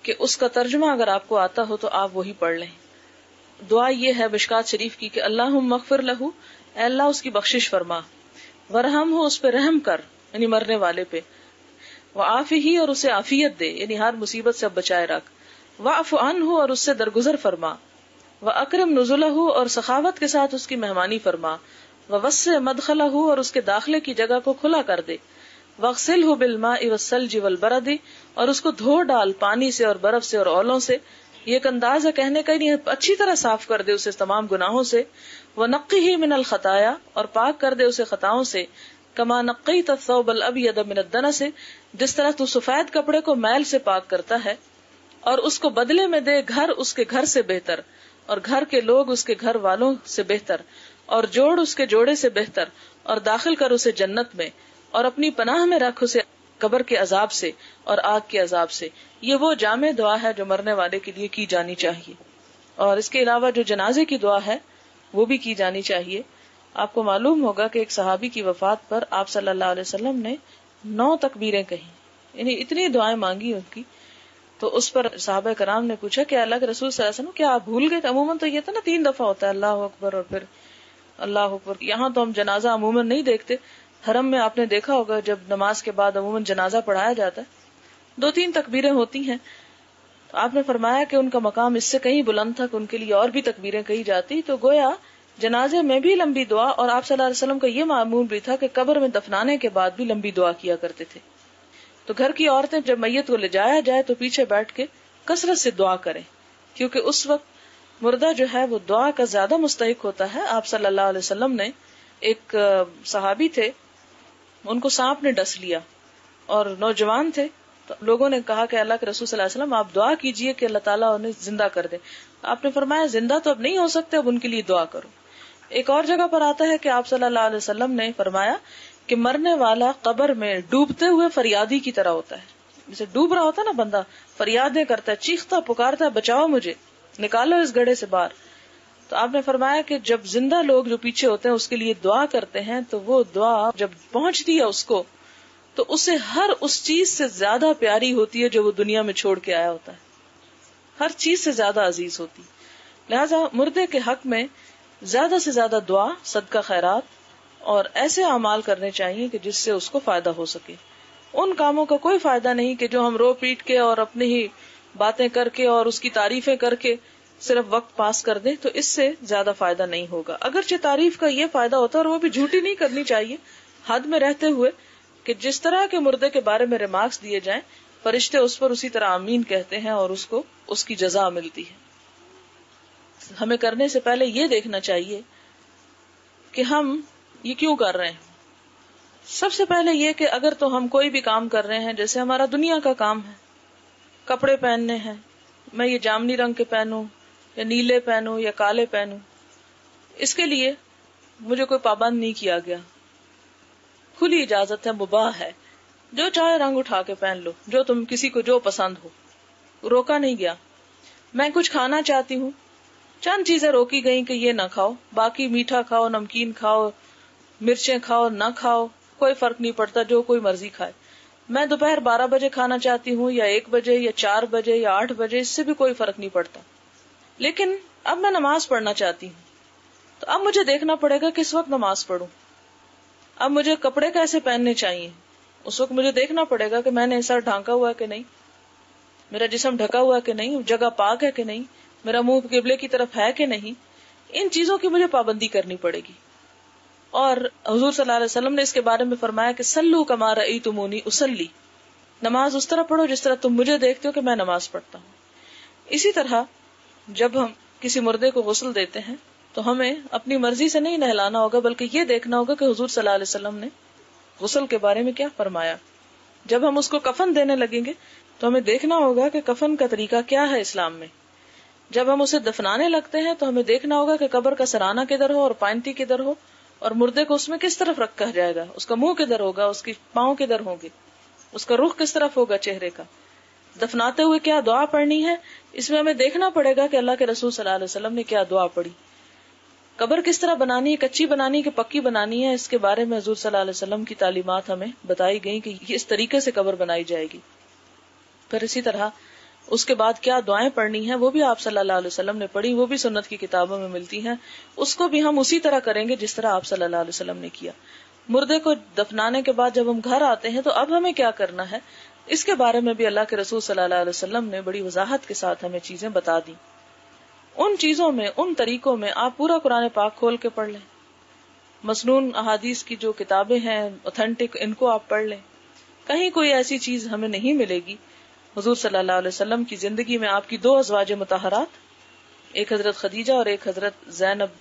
کہ اس کا ترجمہ اگر آپ کو آتا ہو تو آپ وہی پڑھ لیں. دعا یہ ہے مشکات شریف کی کہ اللہم اغفر لہ، اے اللہ اس کی بخشش فرما، ورحم ہو اس پہ رحم کر یعنی مرنے والے پہ، وعافہ اور اسے عافیت دے یعنی ہر مصیبت سے بچائے رکھ، واعف عنہ اور اس سے درگزر فرما، واکرم نزلہ اور سخاوت کے ساتھ اس کی مہمانی فرما، ووسع مدخلہ اور اس کے داخلے کی جگہ کو کھلا کر دے، واغسلہ بالماء والثلج والبرد اور اس کو دھو ڈال پانی سے اور برف سے اور اولوں سے. یہ ایک انداز ہے کہنے کا نہیں، اچھی طرح صاف کر دے اسے تمام گناہوں سے. وَنَقِّهِ مِنَ الْخَطَايَا اور پاک کر دے اسے خطاؤں سے. كَمَا نَقَّيْتَ الثَّوْبَ الْأَبْيَضَ مِنَ الدَّنَسِ جس طرح تو سفید کپڑے کو میل سے پاک کرتا ہے، اور اس کو بدلے میں دے گھر اس کے گھر سے بہتر، اور گھر کے لوگ اس کے گھر والوں سے بہتر، اور جوڑ اس کے جوڑے سے بہتر، اور داخل کر اسے جنت میں، اور اپنی پناہ میں رکھ اسے قبر کے عذاب سے اور آگ کے عذاب سے. یہ وہ جامع دعا ہے جو مرنے والے کے لیے کی جانی چاہیے. اور اس کے علاوہ جو جنازے کی دعا ہے وہ بھی کی جانی چاہیے. آپ کو معلوم ہوگا کہ ایک صحابی کی وفات پر آپ صلی اللہ علیہ وسلم نے 9 تکبیریں کہیں، یعنی اتنی دعائیں مانگی ان کی. تو اس پر صحابہ کرام نے پوچھا کہ اللہ کے رسول صلی اللہ علیہ وسلم کیا آپ بھول گئے؟ عموماً تو یہ تھا نا 3 دفعہ ہوتا ہے اللہ اکبر اور پھر اللہ اکبر. یہاں تو ہم جنازہ عموماً نہیں دیکھتے، حرم میں آپ نے دیکھا ہوگا جب نماز کے بعد عموماً جنازہ پڑھایا جاتا ہے 2-3 تکبیریں ہوتی ہیں. تو آپ نے فرمایا کہ ان کا مقام اس سے کہیں بلند تھا کہ ان کے لیے اور بھی تکبیریں کہی جاتی. تو گویا جنازے میں بھی لمبی دعا، اور آپ صلی اللہ علیہ وسلم کا یہ معمول بھی تھا کہ قبر میں دفنانے کے بعد بھی لمبی دعا کیا کرتے تھے. تو گھر کی عورتیں جب میت کو لے جایا جائے تو پیچھے بیٹھ کے کثرت سے دعا کریں، کیونکہ اس وقت مردہ جو ہے وہ دعا کا زیادہ مستحق ہوتا ہے. آپ صلی اللہ علیہ وسلم نے ایک صحابی تھے، ان کو سانپ نے ڈس لیا اور نوجوان تھے، تو لوگوں نے کہا کہ اللہ کے رسول صلی اللہ علیہ وسلم آپ دعا کیجئے کہ اللہ تعالیٰ انہیں زندہ کر دے. آپ نے فرمایا زندہ تو اب نہیں ہو سکتے، اب ان کے لیے دعا کرو. ایک اور جگہ پر آتا ہے کہ آپ صلی اللہ علیہ وسلم نے فرمایا کہ مرنے والا قبر میں ڈوبتے ہوئے فریادی کی طرح ہوتا ہے. جیسے ڈوب رہا ہوتا ہے نا بندہ، فریادیں کرتا ہے، چیختا پکارتا ہے بچاؤ مجھے، نکالو اس گڑھے سے باہر. تو آپ نے فرمایا کہ جب زندہ لوگ جو پیچھے ہوتے ہیں اس کے لیے دعا کرتے ہیں تو وہ دعا جب پہنچتی ہے اس کو تو اسے ہر اس چیز سے زیادہ پیاری ہوتی ہے جو وہ دنیا میں چھوڑ کے آیا ہوتا ہے، ہر چیز سے زیادہ عزیز ہوتی. لہذا مردے کے حق میں زیادہ سے زیادہ دعا، صدقہ خیرات اور ایسے اعمال کرنے چاہیے کہ جس سے اس کو فائدہ ہو سکے. ان کاموں کا کوئی فائدہ نہیں کہ جو ہم رو پیٹ کے اور اپنی ہی باتیں کر کے اور اس کی تعریفیں کر کے صرف وقت پاس کر دیں، تو اس سے زیادہ فائدہ نہیں ہوگا. اگرچہ تعریف کا یہ فائدہ ہوتا ہے اور وہ بھی جھوٹی نہیں کرنی چاہیے، حد میں رہتے ہوئے، کہ جس طرح کے مردے کے بارے میں ریمارکس دیے جائیں فرشتے اس پر اسی طرح آمین کہتے ہیں اور اس کو اس کی جزا ملتی ہے. ہمیں کرنے سے پہلے یہ دیکھنا چاہیے کہ ہم یہ کیوں کر رہے ہیں. سب سے پہلے یہ کہ اگر تو ہم کوئی بھی کام کر رہے ہیں، جیسے ہمارا دنیا کا کام ہے، کپڑے پہننے ہیں، میں یہ جامنی رنگ کے پہنوں یا نیلے پہنوں یا کالے پہنوں، اس کے لیے مجھے کوئی پابند نہیں کیا گیا، کھلی اجازت ہے، مباح ہے، جو چاہے رنگ اٹھا کے پہن لو، جو تم کسی کو جو پسند ہو، روکا نہیں گیا۔ میں کچھ کھانا چاہتی ہوں، چند چیزیں روکی گئیں کہ یہ نہ کھاؤ، باقی میٹھا کھاؤ، نمکین کھاؤ، مرچیں کھاؤ، نہ کھاؤ، کوئی فرق نہیں پڑتا، جو کوئی مرضی کھائے۔ میں دوپہر 12 بجے کھانا چاہتی ہوں یا 1 بجے یا 4 بجے یا 8 بجے، اس سے بھی کوئی فرق نہیں پڑتا۔ لیکن اب میں نماز پڑھنا چاہتی ہوں، تو اب مجھے دیکھنا پڑے گا کس وقت نماز پڑھوں، اب مجھے کپڑے کیسے پہننے چاہیے، اس وقت مجھے دیکھنا پڑے گا کہ میں نے سر ڈھانکا ہوا ہے کہ نہیں، میرا جسم ڈھکا ہوا ہے کہ نہیں، جگہ پاک ہے کہ نہیں، میرا منہ قبلے کی طرف ہے کہ نہیں، ان چیزوں کی مجھے پابندی کرنی پڑے گی۔ اور حضور صلی اللہ علیہ وسلم نے اس کے بارے میں فرمایا کہ سلو کما رأیتمونی اصلی، نماز اس طرح پڑھو جس طرح تم مجھے دیکھتے ہو کہ میں نماز پڑھتا ہوں۔ اسی طرح جب ہم کسی مردے کو غسل دیتے ہیں تو ہمیں اپنی مرضی سے نہیں نہلانا ہوگا، بلکہ یہ دیکھنا ہوگا کہ حضور صلی اللہ علیہ وسلم نے غسل کے بارے میں کیا فرمایا۔ جب ہم اس کو کفن دینے لگیں گے تو ہمیں دیکھنا ہوگا کہ کفن کا طریقہ کیا ہے اسلام میں۔ جب ہم اسے دفنانے لگتے ہیں تو ہمیں دیکھنا ہوگا کہ قبر کا سرانہ کدھر ہو اور پائنتی کدھر ہو، اور مردے کو اس میں کس طرف رکھا جائے گا، اس کا منہ کدھر ہوگا، اس کی پاؤں کدھر ہوں گے، اس کا رخ کس طرف ہوگا چہرے کا، دفناتے ہوئے کیا دعا پڑھنی ہے، اس میں ہمیں دیکھنا پڑے گا کہ اللہ کے رسول صلی اللہ علیہ وسلم نے کیا دعا پڑھی۔ قبر کس طرح بنانی ہے، کچی بنانی کہ پکی بنانی ہے، اس کے بارے میں حضور صلی اللہ علیہ وسلم کی تعلیمات ہمیں بتائی گئی کہ اس طریقے سے قبر بنائی جائے گی۔ پھر اسی طرح اس کے بعد کیا دعائیں پڑھنی ہیں وہ بھی آپ صلی اللہ علیہ وسلم نے پڑھی، وہ بھی سنت کی کتابوں میں ملتی ہیں، اس کو بھی ہم اسی طرح کریں گے جس طرح آپ صلی اللہ علیہ وسلم نے کیا۔ مردے کو دفنانے کے بعد جب ہم گھر آتے ہیں تو اب ہمیں کیا کرنا ہے، اس کے بارے میں بھی اللہ کے رسول صلی اللہ علیہ وسلم نے بڑی وضاحت کے ساتھ ہمیں چیزیں بتا دی۔ ان چیزوں میں، ان طریقوں میں آپ پورا قرآن پاک کھول کے پڑھ لیں، مسنون احادیث کی جو کتابیں ہیں اوتھینٹک، ان کو آپ پڑھ لیں، کہیں کوئی ایسی چیز ہمیں نہیں ملے گی۔ حضور صلی اللہ علیہ وسلم کی زندگی میں آپ کی 2 ازواج مطہرات، ایک حضرت خدیجہ اور ایک حضرت زینب،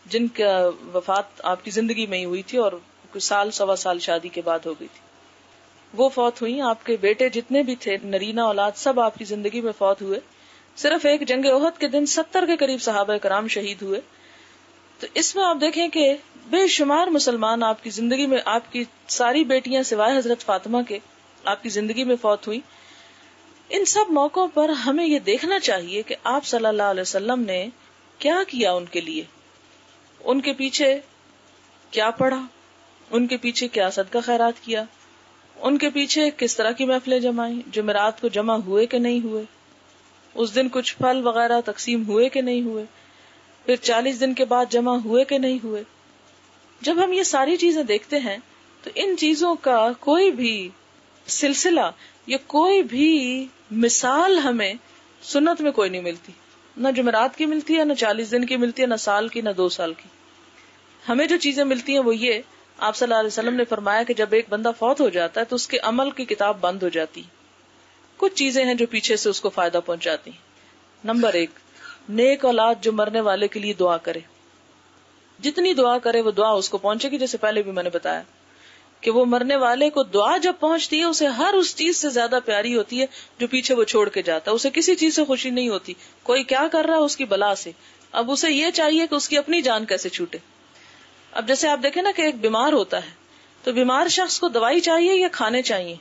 جن کا وفات آپ کی زندگی میں ہی ہوئی تھی اور کچھ سال، 1.25 سال شادی کے بعد ہو گئی تھی، وہ فوت ہوئی۔ آپ کے بیٹے جتنے بھی تھے، نرینہ اولاد، سب آپ کی زندگی میں فوت ہوئے۔ صرف ایک جنگ احد کے دن 70 کے قریب صحابہ کرام شہید ہوئے۔ تو اس میں آپ دیکھیں کہ بے شمار مسلمان آپ کی زندگی میں، آپ کی ساری بیٹیاں سوائے حضرت فاطمہ کے آپ کی زندگی میں فوت ہوئی۔ ان سب موقعوں پر ہمیں یہ دیکھنا چاہیے کہ آپ صلی اللہ علیہ وسلم نے کیا کیا ان کے لیے، ان کے پیچھے کیا پڑھا، ان کے پیچھے کیا صدقہ خیرات کیا، ان کے پیچھے کس طرح کی محفلیں جمائیں، جمعرات کو جمع ہوئے کہ نہیں ہوئے، اس دن کچھ پھل وغیرہ تقسیم ہوئے کہ نہیں ہوئے، پھر 40 دن کے بعد جمع ہوئے کہ نہیں ہوئے۔ جب ہم یہ ساری چیزیں دیکھتے ہیں تو ان چیزوں کا کوئی بھی سلسلہ یا کوئی بھی مثال ہمیں سنت میں کوئی نہیں ملتی، نہ جمعرات کی ملتی ہے، نہ 40 دن کی ملتی ہے، نہ سال کی، نہ 2 سال کی۔ ہمیں جو چیزیں ملتی ہیں وہ یہ، آپ صلی اللہ علیہ وسلم نے فرمایا کہ جب ایک بندہ فوت ہو جاتا ہے تو اس کے عمل کی کتاب بند ہو جاتی، کچھ چیزیں ہیں جو پیچھے سے اس کو فائدہ پہنچاتی ہیں۔ نمبر 1، نیک اولاد جو مرنے والے کے لیے دعا کرے، جتنی دعا کرے وہ دعا اس کو پہنچے گی، جیسے پہلے بھی میں نے بتایا کہ وہ مرنے والے کو دعا جب پہنچتی ہے اسے ہر اس چیز سے زیادہ پیاری ہوتی ہے جو پیچھے وہ چھوڑ کے جاتا ہے، اسے کسی چیز سے خوشی نہیں ہوتی، کوئی کیا کر رہا ہے اس کی بلا سے، اب اسے یہ چاہیے کہ اس کی اپنی جان کیسے چھوٹے۔ اب جیسے آپ دیکھیں نا کہ ایک بیمار ہوتا ہے تو بیمار شخص کو دوائی چاہیے یا کھانے چاہیے،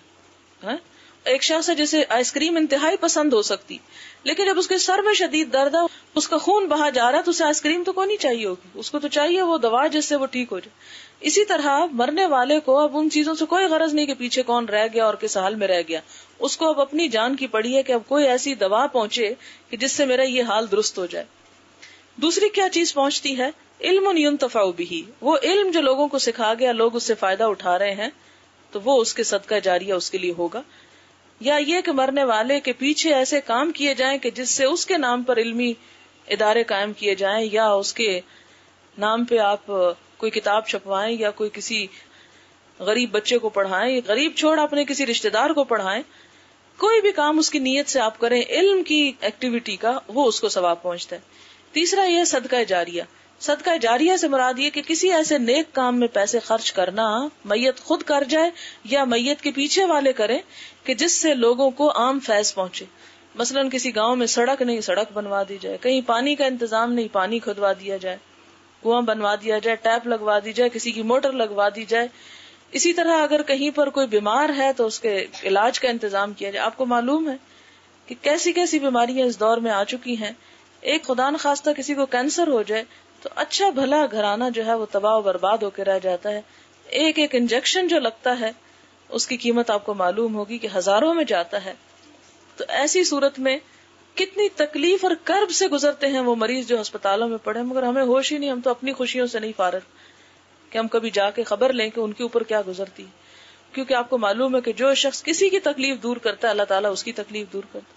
ایک شخص ہے جسے آئس کریم انتہائی پسند ہو سکتی، لیکن جب اس کے سر میں شدید درد ہے، اس کا خون بہا جا رہا ہے، تو اسے آئس کریم تو کوئی نہیں چاہیے ہوگی، اس کو تو چاہیے وہ دوا جس سے وہ ٹھیک ہو جائے۔ اسی طرح مرنے والے کو اب ان چیزوں سے کوئی غرض نہیں کہ پیچھے کون رہ گیا اور کس حال میں رہ گیا، اس کو اب اپنی جان کی پڑی ہے کہ اب کوئی ایسی دوا پہنچے کہ جس سے میرا یہ حال درست ہو جائے۔ دوسری کیا چیز پہنچتی ہے؟ علم ينتفع به، وہ علم جو لوگوں کو سکھا گیا، لوگ اس سے فائدہ اٹھا رہے ہیں، تو وہ اس کے صدقہ جاریہ اس کے لیے ہوگا۔ یا یہ کہ مرنے والے کے پیچھے ایسے کام کیے جائیں کہ جس سے اس کے نام پر علمی ادارے قائم کیے جائیں، یا اس کے نام پہ آپ کوئی کتاب چھپوائیں، یا کوئی کسی غریب بچے کو پڑھائیں، غریب چھوڑ اپنے کسی رشتہ دار کو پڑھائیں، کوئی بھی کام اس کی نیت سے آپ کریں علم کی ایکٹیویٹی کا، وہ اس کو ثواب پہنچتا ہے۔ تیسرا یہ صدقہ جاریہ، صدقہ جاریہ سے مراد یہ کہ کسی ایسے نیک کام میں پیسے خرچ کرنا، میت خود کر جائے یا میت کے پیچھے والے کریں، کہ جس سے لوگوں کو عام فیض پہنچے. مثلاً کسی گاؤں میں سڑک نہیں، سڑک بنوا دی جائے، کہیں پانی کا انتظام نہیں، پانی کھدوا دیا جائے، کنواں بنوا دیا جائے، ٹیپ لگوا دی جائے، کسی کی موٹر لگوا دی جائے. اسی طرح اگر کہیں پر کوئی بیمار ہے تو اس کے علاج کا انتظام کیا جائے. آپ کو معلوم ہے کہ کیسی کیسی بیماریاں اس دور میں آ چکی ہیں. ایک خدا نخواستہ کسی کو کینسر ہو جائے تو اچھا بھلا گھرانہ جو ہے وہ تباہ و برباد ہو کے رہ جاتا ہے. ایک ایک انجیکشن جو لگتا ہے اس کی قیمت آپ کو معلوم ہوگی کہ ہزاروں میں جاتا ہے. تو ایسی صورت میں کتنی تکلیف اور کرب سے گزرتے ہیں وہ مریض جو ہسپتالوں میں پڑے، مگر ہمیں ہوش ہی نہیں، ہم تو اپنی خوشیوں سے نہیں فارغ کہ ہم کبھی جا کے خبر لیں کہ ان کے اوپر کیا گزرتی. کیونکہ آپ کو معلوم ہے کہ جو شخص کسی کی تکلیف دور کرتا ہے اللہ تعالیٰ اس کی تکلیف دور کرتا ہے.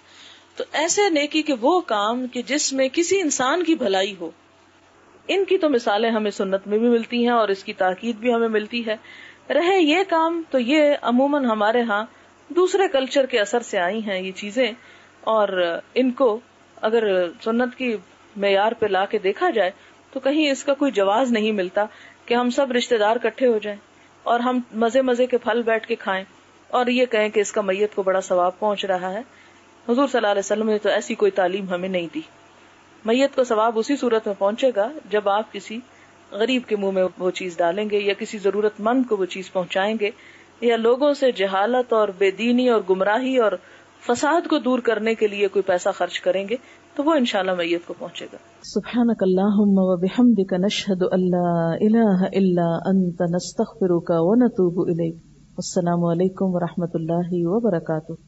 تو ایسے نیکی کے وہ کام کہ جس میں کسی انسان کی بھلائی ہو، ان کی تو مثالیں ہمیں سنت میں بھی ملتی ہیں اور اس کی تاکید بھی ہمیں ملتی ہے. رہے یہ کام تو یہ عموماً ہمارے ہاں دوسرے کلچر کے اثر سے آئی ہیں یہ چیزیں، اور ان کو اگر سنت کی معیار پہ لا کے دیکھا جائے تو کہیں اس کا کوئی جواز نہیں ملتا کہ ہم سب رشتہ دار اکٹھے ہو جائیں اور ہم مزے مزے کے پھل بیٹھ کے کھائیں اور یہ کہیں کہ اس کا میت کو بڑا ثواب پہنچ رہا ہے. حضور صلی اللہ علیہ وسلم نے تو ایسی کوئی تعلیم ہمیں نہیں دی. میت کو ثواب اسی صورت میں پہنچے گا جب آپ کسی غریب کے منہ میں وہ چیز ڈالیں گے یا کسی ضرورت مند کو وہ چیز پہنچائیں گے یا لوگوں سے جہالت اور بے دینی اور گمراہی اور فساد کو دور کرنے کے لیے کوئی پیسہ خرچ کریں گے تو وہ انشاءاللہ میت کو پہنچے گا. سبحانک اللہم و بحمدک نشہد ان لا الہ الا انت نستغفرک و نتوب الیک. السلام علیکم و رحمۃ اللہ وبرکاتہ.